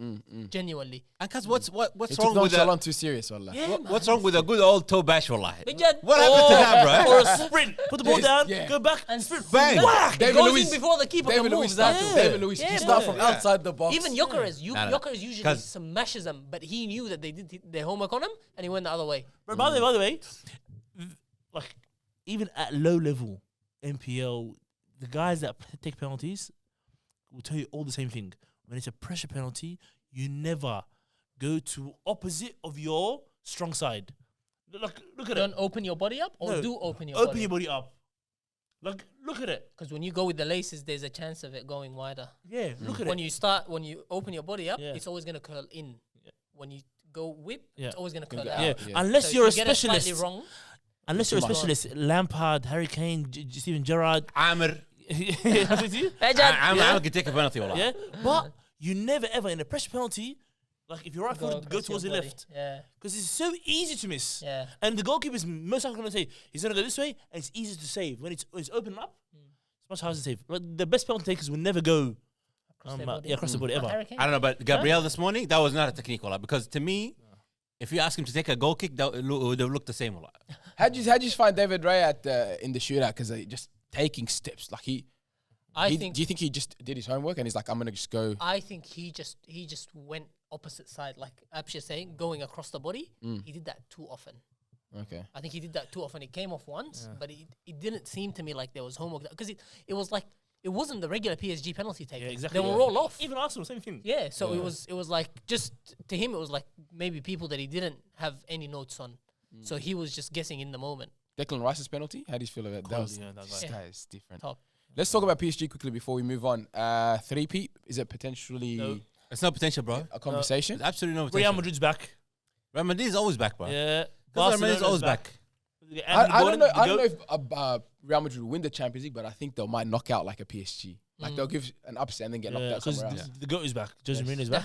Genuinely. And cause what's wrong with that? Too serious, wallahi. Yeah, what's wrong with a good old toe bash, wallahi? What happened to that, bro? or a sprint. Put the ball down, go back and sprint. Bang. It goes in before the keeper can move. David Luiz, he start from outside the box. Even Gyökeres, Gyökeres usually smashes them, but he knew that they did their homework on him, and he went the other way. But by the way, like even at low level MPL, the guys that take penalties will tell you all the same thing. When it's a pressure penalty, you never go to opposite of your strong side. Look at it. Don't open your body up, or do open your body up. Like, look at it. Because when you go with the laces, there's a chance of it going wider. Yeah, look at when it. When you open your body up, it's always going to curl in. Yeah. When you go whip, it's always going to curl out. Yeah. Unless you're a specialist. Get it slightly wrong. Unless you're a specialist. Lampard, Harry Kane, Steven Gerrard. Amr. Amr can take a penalty, wallah. Yeah, but you never ever in a pressure penalty, like if you're right footed, go towards the left. Yeah. Because it's so easy to miss. Yeah. And the goalkeeper is most likely going to say, he's going to go this way, and it's easy to save. When it's open up, it's much harder to save. But the best penalty takers will never go across the body ever. I don't know, but Gabriel this morning, that was not a technique, wallah. Because to me, if you ask him to take a goal kick, that would have looked the same, wallah. How'd you find David Raya in the shootout? Because just taking steps, like do you think he just did his homework and he's like, I'm gonna just go? I think he just went opposite side, like Abshir's saying, going across the body. He did that too often. Okay. I think he did that too often. It came off once, but it didn't seem to me like there was homework, because it was like, it wasn't the regular PSG penalty take. Yeah, exactly. They were all off. Even Arsenal, same thing. Yeah, so it was like, just to him, it was like maybe people that he didn't have any notes on. So he was just guessing in the moment. Declan Rice's penalty, how do you feel about that? That is different. Top. Let's talk about PSG quickly before we move on. 3-peat, is it potentially? No. It's not potential, bro. A conversation? There's absolutely no potential. Real Madrid's back. Real Madrid is always back, bro. Yeah. Real Madrid is always back. I don't know if Real Madrid will win the Champions League, but I think they might knock out like a PSG. Like they'll give an upset and then get knocked out because somewhere else. the GOAT is back. Jose Mourinho is back.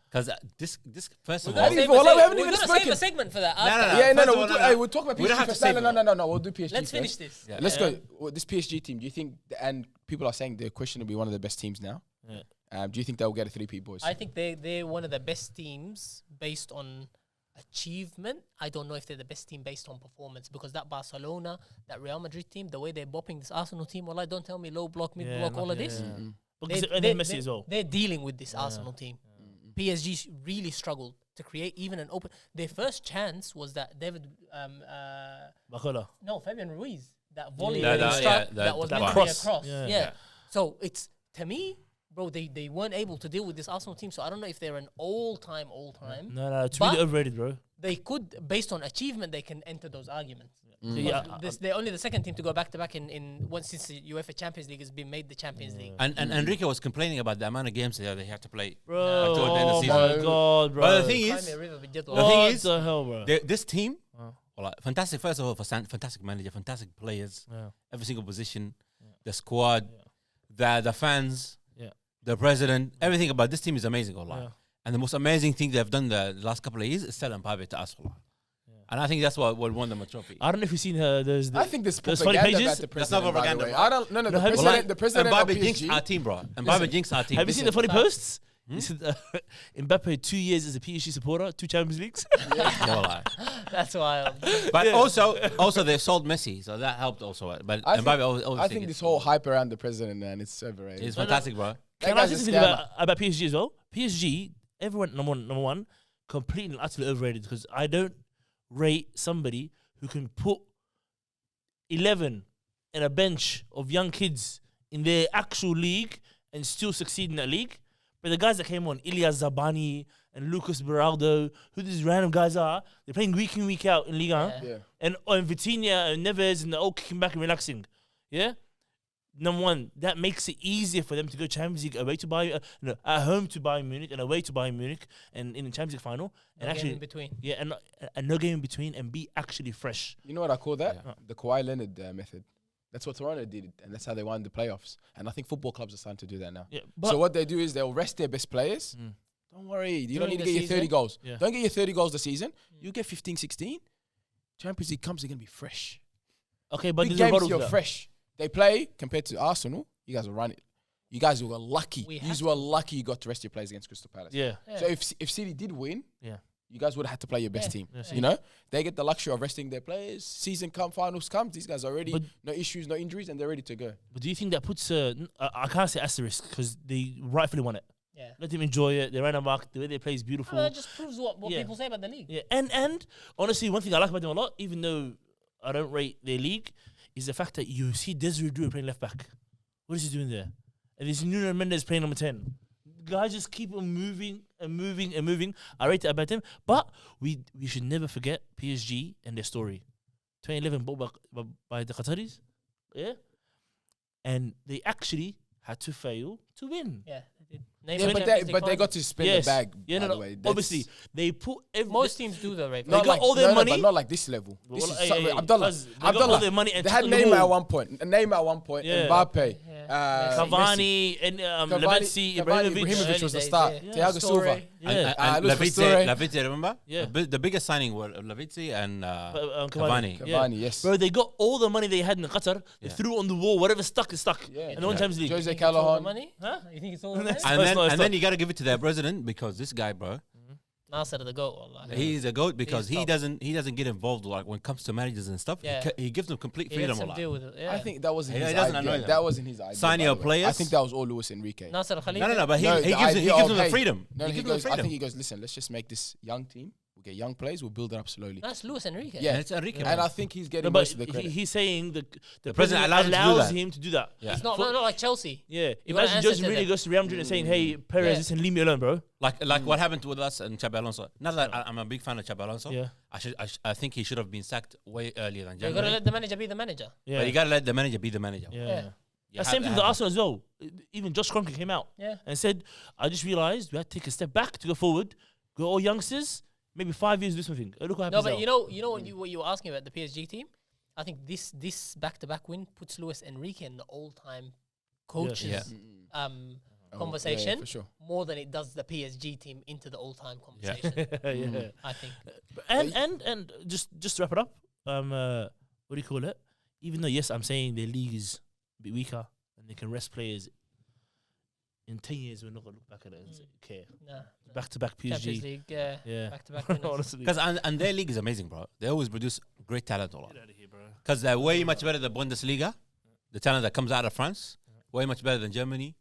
Because this first of We're all, gonna Even save spoken. a segment for that. No, no, after. no. We'll First we'll talk about PSG. we don't have to first. save No. We'll do PSG. Let's finish first. this. Yeah. Let's go. Well, this PSG team. Do you think? And people are saying they're questionably one of the best teams now. Yeah. Do you think they'll get a 3-peat, boys? I think they're one of the best teams based on achievement. I don't know if they're the best team based on performance, because that Barcelona, that Real Madrid team, the way they're bopping this Arsenal team, well, don't tell me low block, mid block, all of this. Because they're Messi as well. They're dealing with this Arsenal team. PSG really struggled to create even an open. Their first chance was that Fabian Ruiz, that volley that was meant to be a cross. Yeah. So it's, to me, bro, they weren't able to deal with this Arsenal team. So I don't know if they're an all-time. No, it's really overrated, bro. They could, based on achievement, they can enter those arguments. They're only the second team to go back-to-back in once since the UEFA Champions League has been made the Champions League. And Enrique was complaining about the amount of games that they have to play. Bro, toward the end of the my season. God, bro. But the thing is, what the hell, bro? this team, fantastic. First of all, fantastic manager, fantastic players, every single position, the squad, the fans, the president, everything about this team is amazing. And the most amazing thing they've done the last couple of years is selling Mbappe to us. And I think that's what won them a trophy. I don't know if you've seen her. I think there's funny propaganda pages. about the president. That's not propaganda. I don't. No. The president of Mbappe jinxed PSG. our team, bro. Mbappe jinxed our team. Have you seen the funny posts? He said, Mbappe 2 years as a PSG supporter, 2 Champions Leagues. That's wild. But also they sold Messi, so that helped also. But I think this whole hype around the president, man, it's overrated. It's fantastic, bro. Can I say something about PSG as well? PSG, everyone number one, completely and utterly overrated, because I don't rate somebody who can put 11 in a bench of young kids in their actual league and still succeed in that league. But the guys that came on, Ilyas Zabani and Lucas Beraldo, who these random guys are, they're playing week in, week out in Ligue 1. And Vitinha and Neves, and they're all kicking back and relaxing. Yeah? Number one, that makes it easier for them to go Champions League away to Bayern, at home to Bayern Munich and away to Bayern Munich and in the Champions League final. No game in between. Yeah, and no game in between, and be actually fresh. You know what I call that? The Kawhi Leonard method. That's what Toronto did, and that's how they won the playoffs. And I think football clubs are starting to do that now. Yeah, so what they do is they'll rest their best players. Don't worry, you don't need to get your 30 goals. Yeah. Don't get your 30 goals this season. You get 15, 16. Champions League comes, they're going to be fresh. Okay, but big games, you're fresh. They play compared to Arsenal. You guys will run it. You guys were lucky. You were lucky you got to rest your players against Crystal Palace. Yeah. So if City did win, you guys would have had to play your best team. You know, they get the luxury of resting their players. Season finals comes. These guys are ready. No issues, no injuries, and they're ready to go. But do you think that puts I can't say asterisk, because they rightfully won it. Yeah. Let them enjoy it. They ran a mark. The way they play is beautiful. It just proves what people say about the league. Yeah. And honestly, one thing I like about them a lot, even though I don't rate their league, is the fact that you see Desiree Doué playing left back. What is he doing there? And there's Nuno Mendes playing number 10. Guys just keep on moving and moving and moving. I rate it about them. But we should never forget PSG and their story. 2011 bought by the Qataris. Yeah. And they actually had to fail to win. Yeah. But they got to spend the bag. Yeah, by the way. Obviously, they put most teams do that, right? They got all their money, but not like this level. Abdullah, all their money. They had Neymar at one point. Mbappe, Cavani, and Ibrahimovic was the start. Thiago Silva, and Lavizzi, remember? Yeah. The biggest signing were Lavizzi and Cavani. Cavani, yes. Bro, they got all the money they had in Qatar. They threw on the wall. Whatever stuck is stuck. And no one Champions League. Jose Callahan. Money? Huh? You think it's all the money? And then you got to give it to their president, because this guy, bro, Nasser the GOAT. he's a GOAT because he doesn't get involved like when it comes to managers and stuff. Yeah. He gives them complete He freedom. lets them deal with it. Yeah. I think that wasn't his doesn't annoy idea. them. That wasn't his idea. Sign your players. I think that was all Luis Enrique. Nasser Khalifa. No, but he gives them the freedom. No, he goes. I think he goes. Listen, let's just make this young team. We'll get young players. We'll build it up slowly. That's Luis Enrique. Yeah, it's Enrique. And I think he's getting but most of the credit. he's saying the president allows him to do that. Yeah. It's not like Chelsea. Yeah. Imagine Jose Mourinho goes to Real Madrid and saying, "Hey, Perez, listen, leave me alone, bro." Like what happened with us and Xabi Alonso. Not that I'm a big fan of Xabi Alonso. Yeah. I think he should have been sacked way earlier than You January. gotta let the manager be the manager. Yeah. But you gotta let the manager be the manager. Yeah. Same thing with Arsenal as well. Even Josh Kroenke came out and said, "I just realized we had to take a step back to go forward. Go all youngsters. Maybe 5 years do something." Look what happens. No, but you know what you were asking about the PSG team. I think this back-to-back win puts Luis Enrique in the all-time coaches conversation for sure. more than it does the PSG team into the all-time conversation. Yeah. I think. And just to wrap it up, what do you call it? Even though yes, I'm saying their league is a bit weaker and they can rest players. In 10 years, we're not gonna look back at it and say, okay, Nah, back-to-back PSG. Champions League, Yeah. back-to-back winners. Honestly, Because and their league is amazing, bro. They always produce great talent a lot. get out of here, bro. Because they're way much better than Bundesliga, the talent that comes out of France. Way much better than Germany.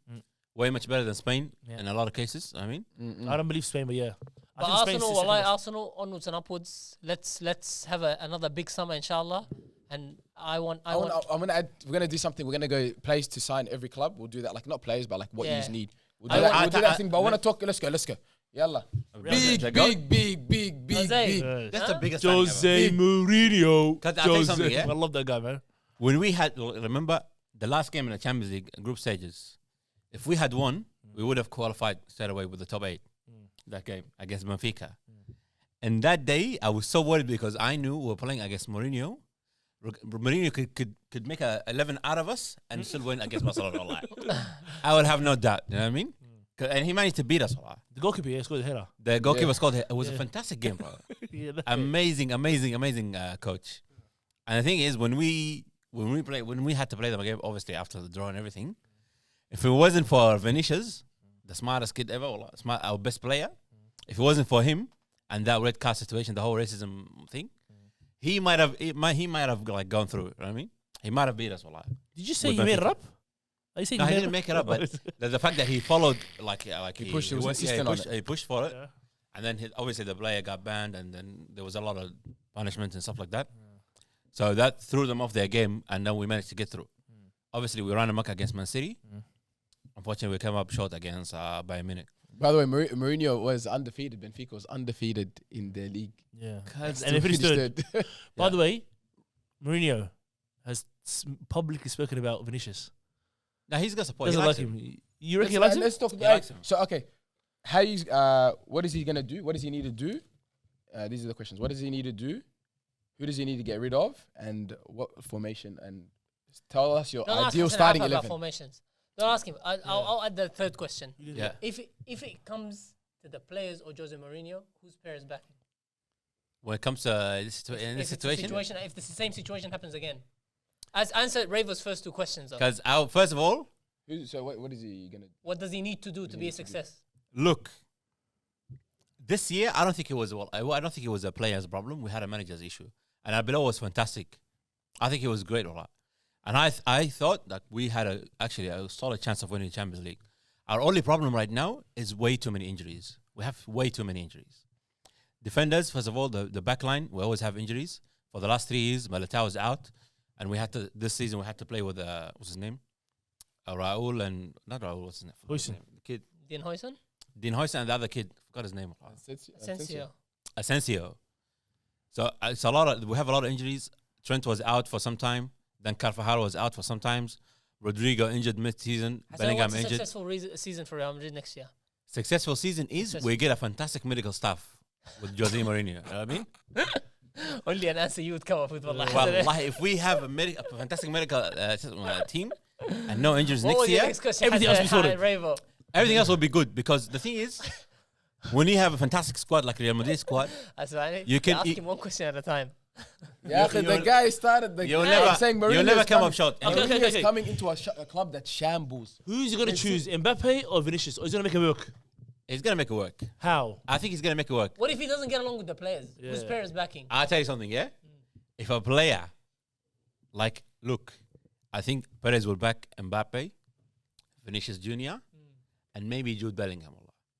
Way much better than Spain in a lot of cases. I mean, I don't believe Spain, but yeah. I But think Spain's Arsenal, the second best. Arsenal onwards and upwards. Let's have another big summer, inshallah. And I want. I'm gonna add. We're gonna do something. We're gonna go players to sign every club. We'll do that, like not players, but like what Yeah. you need. We'll I do that. want- We'll do that thing. But I want to talk. Let's go. Yalla. Big. Jose. that's the biggest Jose Mourinho. 'Cause I'll tell you something, yeah? I love that guy, man. When we had, remember the last game in the Champions League group stages, if we had won, we would have qualified straight away with the top 8. That game against Benfica. And that day, I was so worried because I knew we were playing against Mourinho. Mourinho could make a 11 out of us and still win against Barcelona. I would have no doubt. You know what I mean? And he managed to beat us a lot. The goalkeeper, yeah, scored the header. The goalkeeper scored. It was a fantastic game, bro. Yeah, Amazing coach. And the thing is, when we had to play them again, obviously after the draw and everything, if it wasn't for Vinicius, the smartest kid ever, our best player, if it wasn't for him and that red card situation, the whole racism thing, he might have like gone through it. You know what I mean? He might have beat us a lot. Did you say With you made it Benfica. up? Are you saying No, you he made didn't it make it up, but the fact that he followed, he pushed, he was went- insistent on he pushed for it, Yeah. and then obviously the player got banned, and then there was a lot of punishments and stuff like that. So that threw them off their game, and then we managed to get through. Obviously, we ran amok against Man City. Unfortunately, we came up short against Bayern Munich. By the way, Mourinho was undefeated. Benfica was undefeated in their league. Yeah. Still And they finished third. third. By the way, Mourinho has publicly spoken about Vinicius. Now he's got support. He Doesn't likes like him. him. You reckon he likes him? Let's talk. He likes him. So okay, what is he gonna do? What does he need to do? These are the questions. What does he need to do? Who does he need to get rid of? And what formation? And tell us your Don't ask ideal Hassan starting Alpha about 11. formations. Don't ask him. I'll add the third question. Yeah. If it comes to the players or Jose Mourinho, whose player is backing? When it comes to in this If it's a situation, if the same situation happens again, as answer Raver's first two questions. Though. because first of all, So what is he gonna? What does he need to do to be a success? look, this year I don't think it was I don't think it was a player's problem. We had a manager's issue, and Arbeloa was fantastic. I think he was great, all right. And I thought that we had actually a solid chance of winning the Champions League. Our only problem right now is way too many injuries. We have way too many injuries. Defenders, first of all, the back line, we always have injuries. For the last 3 years, Militao was out, and this season we had to play with what's his name, Raul and not Raul, what's his name? Forgot his Huijsen. name. The kid, Dean Huijsen? Dean Huijsen, and the other kid, forgot his name. Asensio. Asensio. So it's a lot of we have a lot of injuries. Trent was out for some time. Then Carvajal was out for some times. Rodrigo injured mid-season. Bellingham What's a injured. successful season for Real Madrid next year? Successful season is we get a fantastic medical staff with Jose Mourinho. You know what I mean? Only an answer you would come up with. Wallahi. Wallahi, if we have a fantastic medical team and no injuries What next was your year, next question? everything else we sorted. Ravo. everything else will be good. Because the thing is, when you have a fantastic squad like Real Madrid squad, That's right. You can ask eat- him one question at a time. Yeah, the guy started. you'll saying never Mourinho's come coming- up short. Okay, okay, Mourinho's okay. coming into a club that shambles. Who's he going to choose, Mbappe or Vinicius? Or is he going to make it work? He's gonna make it work. How? I think he's gonna make it work. What if he doesn't get along with the players? Whose Yeah. player is backing? I'll tell you something, yeah? If a player, look, I think Perez will back Mbappe, Vinicius Jr., and maybe Jude Bellingham.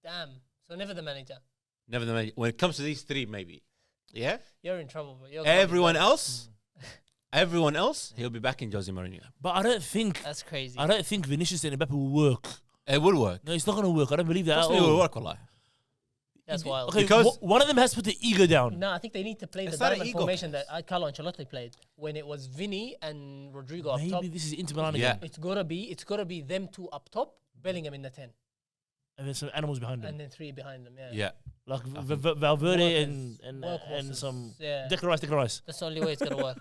Damn. So never the manager. Never mind. When it comes to these three, maybe. Yeah? You're in trouble. Bro. Everyone else, he'll be back in Jose Mourinho. But I don't think Vinicius and Mbappe will work. It will work. No, it's not going to work. I don't believe that at It will all. work, wallah. That's wild. Okay, Because- one of them has to put the ego down. No, I think they need to play the It's not an diamond ego. formation that Carlo Ancelotti played when it was Vinny and Rodrigo up top. Maybe this is Inter Milan Yeah. again. It's gotta be them two up top, Bellingham in the 10, And then some animals behind them. and then three behind them. Yeah. Yeah. Like Valverde Workers. and Workhorses. some Yeah. Declan Rice. That's the only way it's gonna work.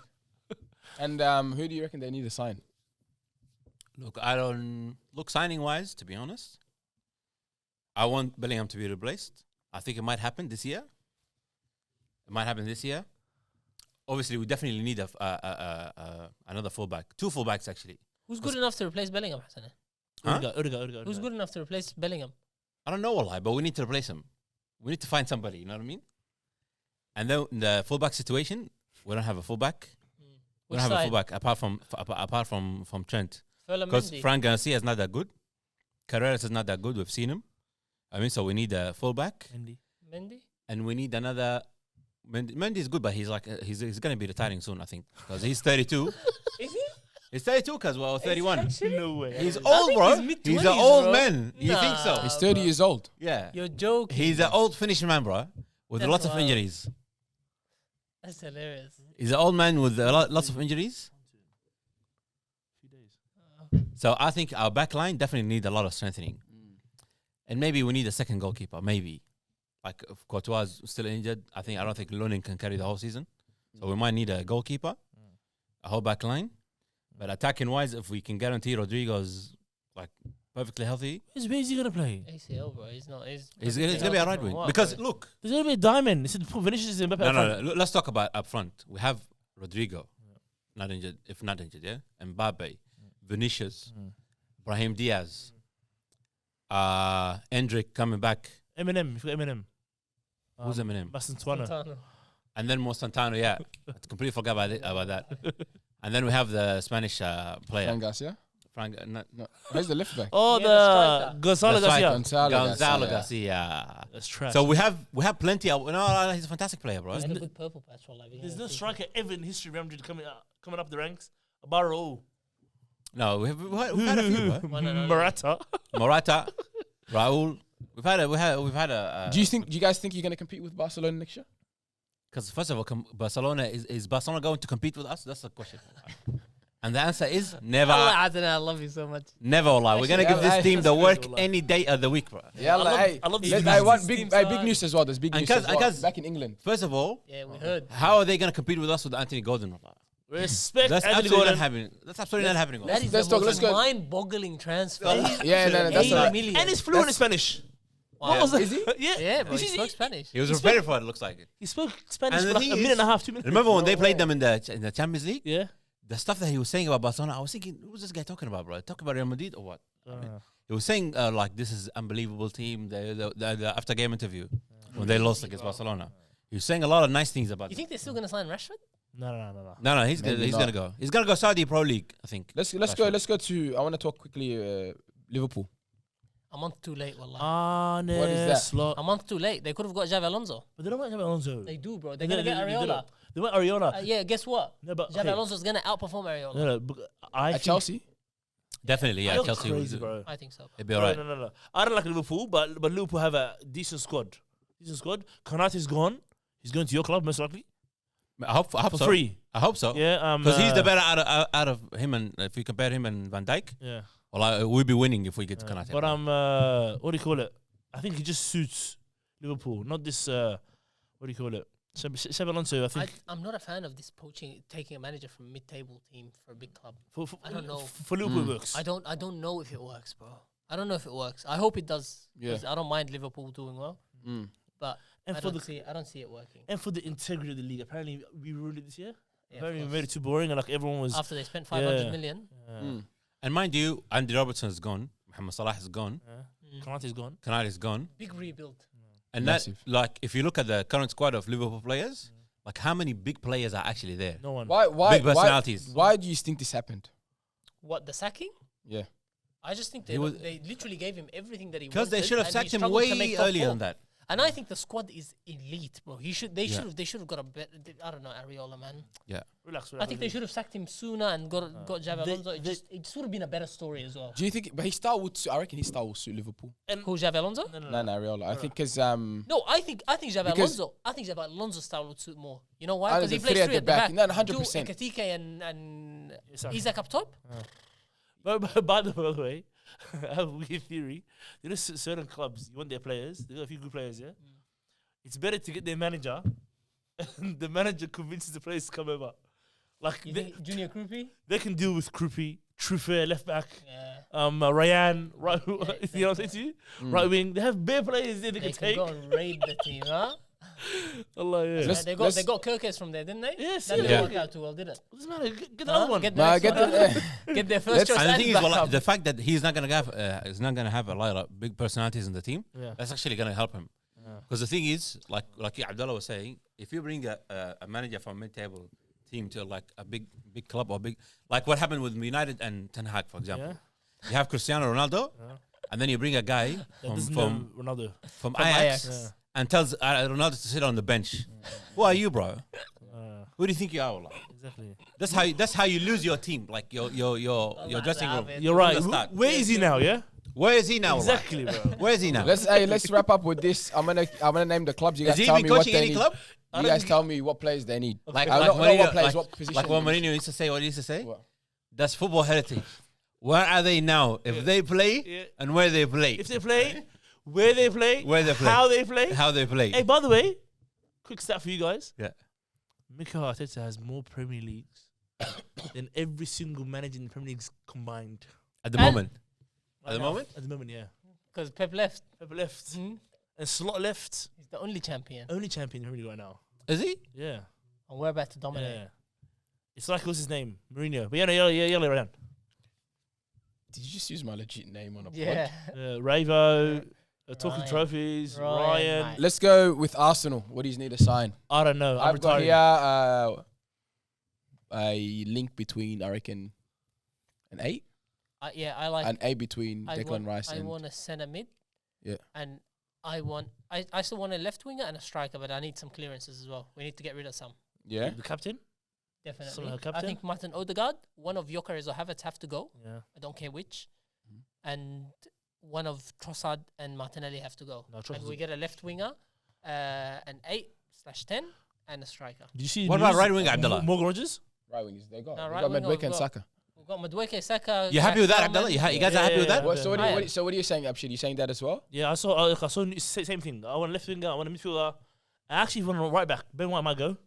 And who do you reckon they need to sign? Look, I don't look signing wise. To be honest, I want Bellingham to be replaced. I think it might happen this year. Obviously, we definitely need another fullback. 2 fullbacks actually. Who's good enough to replace Bellingham, Hassan? Odegaard. Who's good enough to replace Bellingham? I don't know why, but we need to replace him. We need to find somebody. You know what I mean? And then in the fullback situation, we don't have a fullback. We don't have a fullback apart from Trent. Because Fran Garcia is not that good. Carreras is not that good. We've seen him. I mean, so we need a fullback. Mendy? And we need another. Mendy is good, but he's like he's going to be retiring soon, I think, because he's 32. Is he? He's 32 because we're 31. No way. He's old, bro. He's an old man. You think so? He's 30 years old. Yeah. You're joking. He's an old finishing man, bro, with That's lots of wild. injuries. That's hilarious. He's an old man with lots of injuries. So I think our back line definitely need a lot of strengthening. And maybe we need a second goalkeeper, maybe. Like if Courtois is still injured, I don't think Lunin can carry the whole season. So we might need a goalkeeper, a whole back line. But attacking wise, if we can guarantee Rodrigo's like perfectly healthy, Where's he gonna play? ACL, bro. He's not. he's gonna be a right wing. Because look, There's gonna be a diamond. It's Vinicius and Mbappe. no. Look, let's talk about up front. We have Rodrigo, not injured. If not injured, yeah. Mbappe, Vinicius, Brahim Diaz, Enrique coming back. Eminem. You forgot Eminem. Who's Eminem? Santana. And then Mostantano, yeah. I completely forgot about that. And then we have the Spanish player. Fran Garcia? No. Where's the left back? Oh, Yeah, the Gonzalo That's right, Garcia. Gonzalo Garcia. That's trash. So we have plenty of. No, he's a fantastic player, bro. He had a good purple patch for like. There's no striker ever in history of Real Madrid coming up the ranks. Barrow. No, we've had a few, bro. Morata, Raul. We've had a. Do you guys think you're going to compete with Barcelona next year? Because first of all, Barcelona is Barcelona going to compete with us? That's the question. And the answer is never. I don't know. I love you so much. Never lie. We're gonna give this team the work any day of the week, bro. Yeah, I love this big news as well. There's big news as well. Back in England. First of all, Yeah, we heard. how are they gonna compete with us with Anthony Gordon? Respect That's Anthony absolutely Gordon. not happening. That's absolutely not happening. That is Let's the talk- most let's go. mind-boggling transfer. Yeah, no, that's 80 right. million. And he's fluent in Spanish. What was that? Is he? Yeah. Yeah, bro. Did He you spoke see- Spanish. He was prepared for it. Looks like it. He spoke Spanish And for the like a thing minute and a is- half, 2 minutes. Remember when they played them in the Champions League? Yeah. The stuff that he was saying about Barcelona, I was thinking, who's this guy talking about, bro? Talking about Real Madrid or what? He was saying like this is unbelievable team. The after game interview when they lost against Barcelona, he was saying a lot of nice things about. You think they're still gonna sign Rashford? No. No, he's Maybe gonna not. go. He's gonna go Saudi Pro League, I think. Let's go to. I want to talk quickly. Liverpool. A month too late, wallah. What is that? Slot. A month too late. They could have got Xavi Alonso. But they don't want Xabi Alonso. They do, bro. They're gonna get Areola. They want Areola. Yeah, guess what? No, but Xavi Alonso's gonna outperform Areola. No, but I At think Chelsea. Definitely, yeah. You're Chelsea will crazy, do. bro. I think so. It'll be No, alright. no. I don't like Liverpool, but Liverpool have a decent squad. Konate's gone. He's going to your club most likely I hope for so. free. I hope so. Yeah, Because he's the better out of him, and if you compare him and Van Dijk, Yeah, well, we'll be winning if we get to Konate. but what do you call it? I think he just suits Liverpool, not this. What do you call it? Xabi Alonso. I think I'm not a fan of this poaching, taking a manager from mid-table team for a big club. for I don't know. For Liverpool it works. I don't know if it works, bro. I don't know if it works. I hope it does. Yeah. 'Cause I don't mind Liverpool doing well, but And I for don't see it working. And for the integrity of the league, apparently we ruined it this year. Yeah, Apparently we of made it too boring, and like everyone was. After they spent 500 Yeah. million. And mind you, Andy Robertson is gone. Mohamed Salah is gone. Konate's gone. Konate is gone. Big rebuild. And Massive. that, like, if you look at the current squad of Liverpool players, like, how many big players are actually there? No one. Why? Big personalities. Why do you think this happened? What, the sacking? Yeah. I just think He was- they literally gave him everything that he Because wanted. they should have and sacked he him struggled to make way top earlier four. than that. And I think the squad is elite, bro. They should have got a better. I don't know, Areola, man. Yeah. Relax. I think they should have sacked him sooner and got Xavi They- Alonso. It just would have been a better story as well. Do you think? But his style would. I reckon his style will suit Liverpool. Who, Xavi Alonso? No, Areola. I think because No, I think Xavi Because- Alonso. I think Xavi Alonso's style would suit more. You know why? I Because he know, the plays three three at the back. No, 100%. Ekatike and Isak. Isak up top. But by the way, I have a weird theory. You know, certain clubs, you want their players. They got a few good players, yeah. It's better to get their manager, and the manager convinces the players to come over. Like You think Junior Krupi? they can deal with Krupi, Truffert, left back. Yeah. Ryan, right. You know what I'm saying to you? Right wing. They have bare players there they They can can take. go and raid the team, huh? Allah, yeah. Let's- They got Kirkes from there, didn't they? Yes, That yeah. didn't work out too well, did it? Doesn't matter. Get the other one. Get, Nah, the get next the. one. Get their first Let's- choice And the thing is, backup. the fact that he's not gonna have a lot of big personalities in the team, Yeah. that's actually gonna help him. Because the thing is, like Abdullah was saying, if you bring a manager from mid-table team to like a big club or big, like what happened with United and Ten Hag, for example, Yeah. you have Cristiano Ronaldo, and then you bring a guy from Ronaldo. Ajax, Ajax. and tells Ronaldo to sit on the bench. Who are you, bro? Who do you think you are? Wallah? Exactly. That's how you lose your team, like your dressing room. David. You're right. From the start. Where is he now? Yeah. Where is he now? Wallah? Exactly, bro. Where is he now? Let's wrap up with this. I'm gonna name the clubs. You Has guys he tell been me what coaching they any need. club? You guys tell me what players they need. Like not Mourinho, what players, what position. like what they need. Mourinho used to say. What he used to say? What? That's football heritage. Where are they now? If they play and where they play, If they play, where they play, how they play. how they play. Hey, by the way, quick stat for you guys. Yeah. Mikel Arteta has more Premier Leagues than every single manager in the Premier Leagues combined. At the And- moment. Right At the now. moment. At the moment, yeah. Because Pep left. Pep left. Mhm. And Slot left. He's the only champion. Only champion in the Premier League right now. Is he? Yeah. And we're about to dominate. Yeah. It's like, what's his name? Mourinho. But yeah, right Did you just use my legit name on a Yeah. pod? Ravo, talking Ryan. trophies, Ryan, Ryan. mate. Let's go with Arsenal. What do you need to sign? I don't know. I'm I've got retiring. here a link between, I reckon, an 8 I like. an 8 between I Declan want, Rice I and want a centre mid. Yeah. And I still want a left winger and a striker, but I need some clearances as well. We need to get rid of some. yeah. The captain? Definitely. Somehow I captain? think Martin Odegaard, one of Jokeres or Havertz have to go. Yeah. I don't care which. And one of Trossard and Martinelli have to go. No, And Trossard's- we get a left winger, an 8/10, and a striker. Did you see? What the about news? right winger, Abdullah? Morgan Rogers? Right wingers, they got. No, They right got winger, Madueke we've and got- Saka. We've got Madueke, Saka. You happy with that, Salman. Abdullah? You guys are happy with that? Yeah. What, so, Ryan. what are you saying, Abshir? You saying that as well? Yeah, I saw same thing. I want a left winger, I want a midfielder. I actually want a right back. Ben White might go.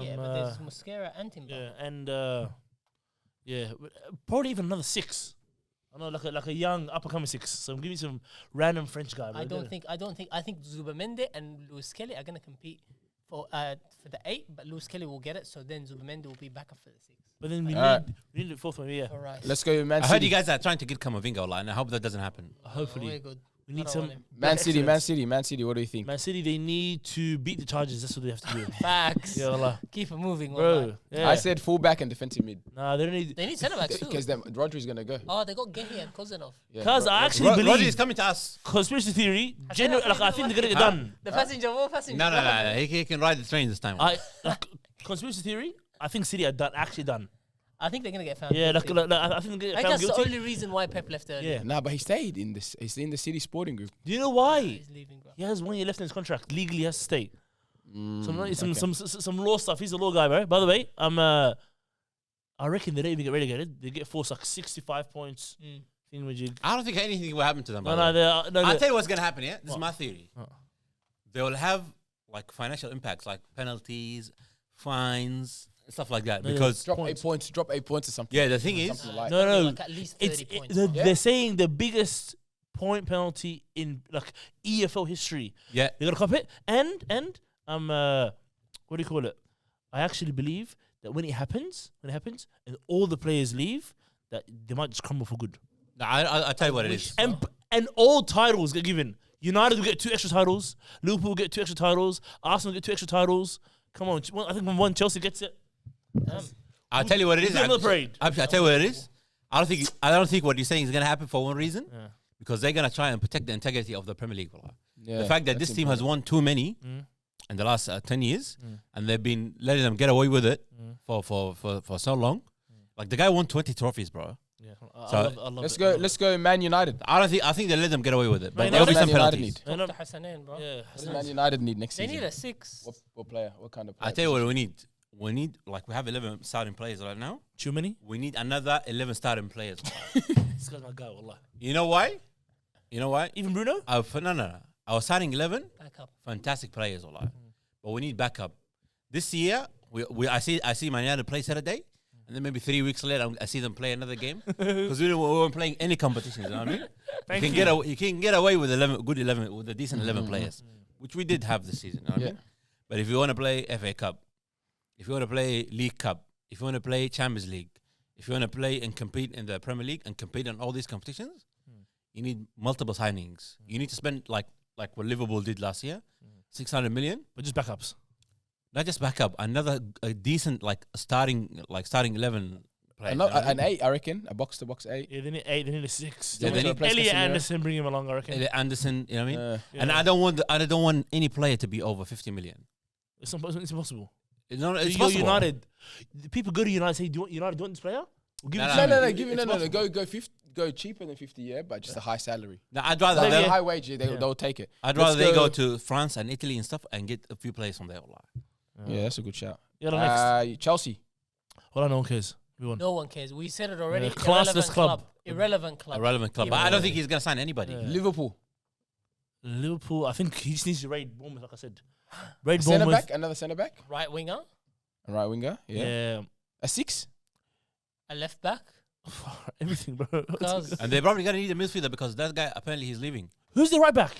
Yeah, but there's Mosquera and Timber. Yeah, and probably even another 6. I know, like a young up and coming 6. So give me some random French guy. I think Zubamende and Luis Kelly are gonna compete for the 8, but Luis Kelly will get it. So then Zubamende will be back up for the 6. But then we Alright. need the 4th one. Yeah, All right. Let's go Man I City. heard you guys are trying to get Camavinga, and I hope that doesn't happen. hopefully we're good. we I need don't some. want him. Man City, Man excellence. City, Man City. What do you think? Man City, they need to beat the Chargers. That's what they have to do. Facts. Yeah, wallah. Keep it moving, Bro. bro. Yeah. I said fullback and defensive mid Nah, they don't need. They need centre backs too. because then Rodri's gonna go. Oh, they got Gehi and Kozanov. Yeah, Cause I actually Rodri believe is coming to us. conspiracy theory. I I think they're gonna get done. The passenger, what passenger? No. He can ride the train this time. Conspiracy theory. I think City are done. Actually done. I think they're gonna get found. Yeah, guilty. I think they're I gonna think get that's found the guilty. only reason why Pep left early. Yeah. Nah, but he stayed in this. He's in the City Sporting Group. Do you know why? He's leaving, bro. He has 1 year left in his contract. Legally, he has to stay. Okay. Some law stuff. He's a law guy, bro. By the way, I reckon they don't even get relegated. They get forced like 65 points. Thingamajig. I don't think anything will happen to them. by No, the way. no. I'll tell you what's gonna happen. Yeah, this is What? my theory. Oh. They will have like financial impacts, like penalties, fines, stuff like that. No, Because Drop Points. 8 points or something. yeah, the thing is, Something like. No. Like at least 30 points. bro. They're saying the biggest point penalty in like EFL history. yeah, They gotta cop it. And what do you call it? I actually believe that when it happens, and all the players leave, that they might just crumble for good. no, I'll tell you what it is. And all titles get given. United will get 2 extra titles. Liverpool will get 2 extra titles. Arsenal will get 2 extra titles. Come on, I think when one Chelsea gets it. I'll tell you what it is. Do another parade. I'll tell you what it is. I don't think what you're saying is gonna happen for one reason. Yeah. Because they're gonna try and protect the integrity of the Premier League. Yeah, The fact that that's this team has won too many in the last 10 years, Mm. and they've been letting them get away with it for so long. Like the guy won 20 trophies, bro. Yeah, So, I love Let's it. go. Let's go. Man United. I think they let them get away with it, but Man there'll be United some need. penalties. I Talk know- to Hassanin, bro. Yeah, What does Man United need next They season? need a 6. What player? What kind of player? I tell you what we need. We need, like, we have 11 starting players right now. too many. We need another 11 starting players. This guy's my guy, wallah. You know why? Even Bruno. No. Our starting 11, Back up. fantastic players, all right. But we need backup. This year, I see Man United play Saturday. And then maybe 3 weeks later, I see them play another game because we weren't playing any competitions. You know what I mean? You can get away with 11 with a decent 11 players, which we did have this season. You know what I mean? But if you want to play FA Cup, if you want to play League Cup, if you want to play Champions League, if you want to play and compete in the Premier League and compete in all these competitions, you need multiple signings. You need to spend like what Liverpool did last year, 600 million. But just backups. Not just backup, a decent starting 11 player. An 8, I reckon. A box-to-box 8. Yeah, they need 8, they need a 6. Yeah, they need Elliot Anderson, bring him along, I reckon. Elliot Anderson, you know what I mean? And I don't want any player to be over 50 million. It's impossible. It's You're United. The people go to United say, do you want this player? We'll give Go cheaper than 50, but just a high salary. No, I'd rather a high wage. They'll take it. I'd rather they go to France and Italy and stuff and get a few players from there. Yeah, that's a good shout. Next. Chelsea. Hold on, no one cares. No one cares. We said it already. Classless club. Irrelevant club. But I don't think he's gonna sign anybody. Yeah. Liverpool. I think he just needs to raid Bournemouth, like I said. Raid Bournemouth. Another centre back. Right winger. A right winger. Yeah. A 6. A left back. Everything, bro. And they're probably gonna need a midfielder because that guy apparently he's leaving. Who's the right back?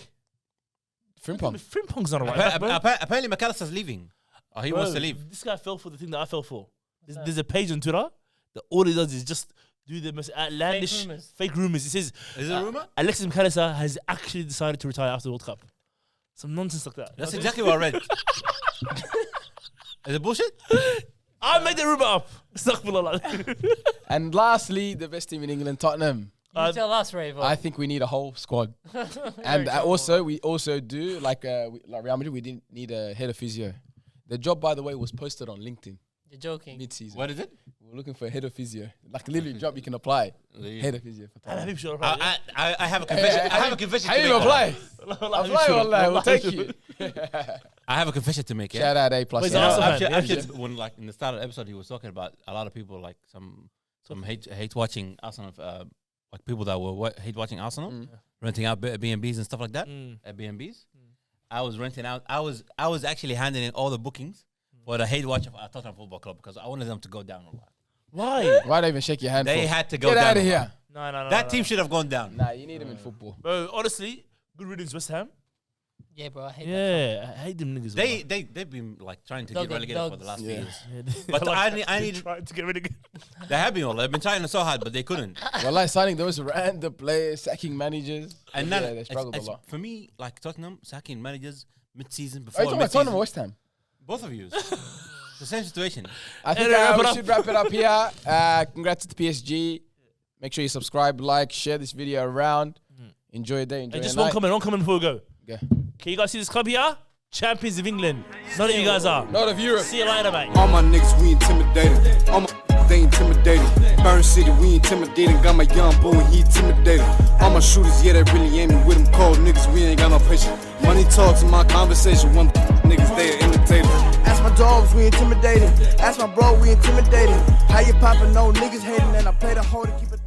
Frimpong. Frimpong's not a right back, bro. Apparently McAllister's leaving. Oh, he wants to leave. This guy fell for the thing that I fell for. There's a page on Twitter that all he does is just do the most outlandish fake rumors. It says, is it a rumor? Alexis McAllister has actually decided to retire after the World Cup. Some nonsense like that. That's exactly what I read. Is it bullshit? I made the rumor up. Astaghfirullah. And lastly, the best team in England, Tottenham. You tell us, Ravo. I think we need a whole squad. And we also do, like Real Madrid, we didn't need a head of physio. The job, by the way, was posted on LinkedIn. You're joking. Mid-season. What is it? We're looking for a head of physio. Like literally a job you can apply. Head of physio for Tottenham. I have a confession. I have a confession to make. How do you apply? Apply, we'll take you. I have a confession to make. Shout out A+. Actually, when like in the start of the episode, he was talking about a lot of people like some hate watching Arsenal, like people that were hate watching Arsenal, renting out B&Bs and stuff like that. B&Bs. I was renting out. I was actually handing in all the bookings for the hate watch of Tottenham Football Club because I wanted them to go down a lot. Why? Why don't even shake your hand? They had to go down. Get out of here. No. That team should have gone down. Nah, you need them in football. Bro, honestly, good riddance, West Ham. Yeah, bro, I hate that. I hate them niggas. They've been like trying to get relegated for the last few years. But I need trying to get rid of it. They have been. They've been trying so hard, but they couldn't. Well, like signing those random players, sacking managers, and they struggled a lot. For me, like Tottenham sacking managers mid-season Are before. you talking about Tottenham or West Ham? Both of you. The same situation. I think we should wrap it up here. Congrats to the PSG. Make sure you subscribe, like, share this video around. Enjoy your day. Enjoy just your one comment before we go. Okay. Can you guys see this club here? Champions of England. None of you guys are. Not of Europe. See you later, mate. All my niggas, we intimidated. All my they intimidated. Burn City, we intimidating. Got my young boy, he intimidated. All my shooters, yeah, they really aiming with them cold niggas. We ain't got no patience. Money talks in my conversation. One niggas, they are imitating. Ask my dogs, we intimidating. Ask my bro, we intimidating. How you poppin', no niggas hating, and I play the whole to keep it.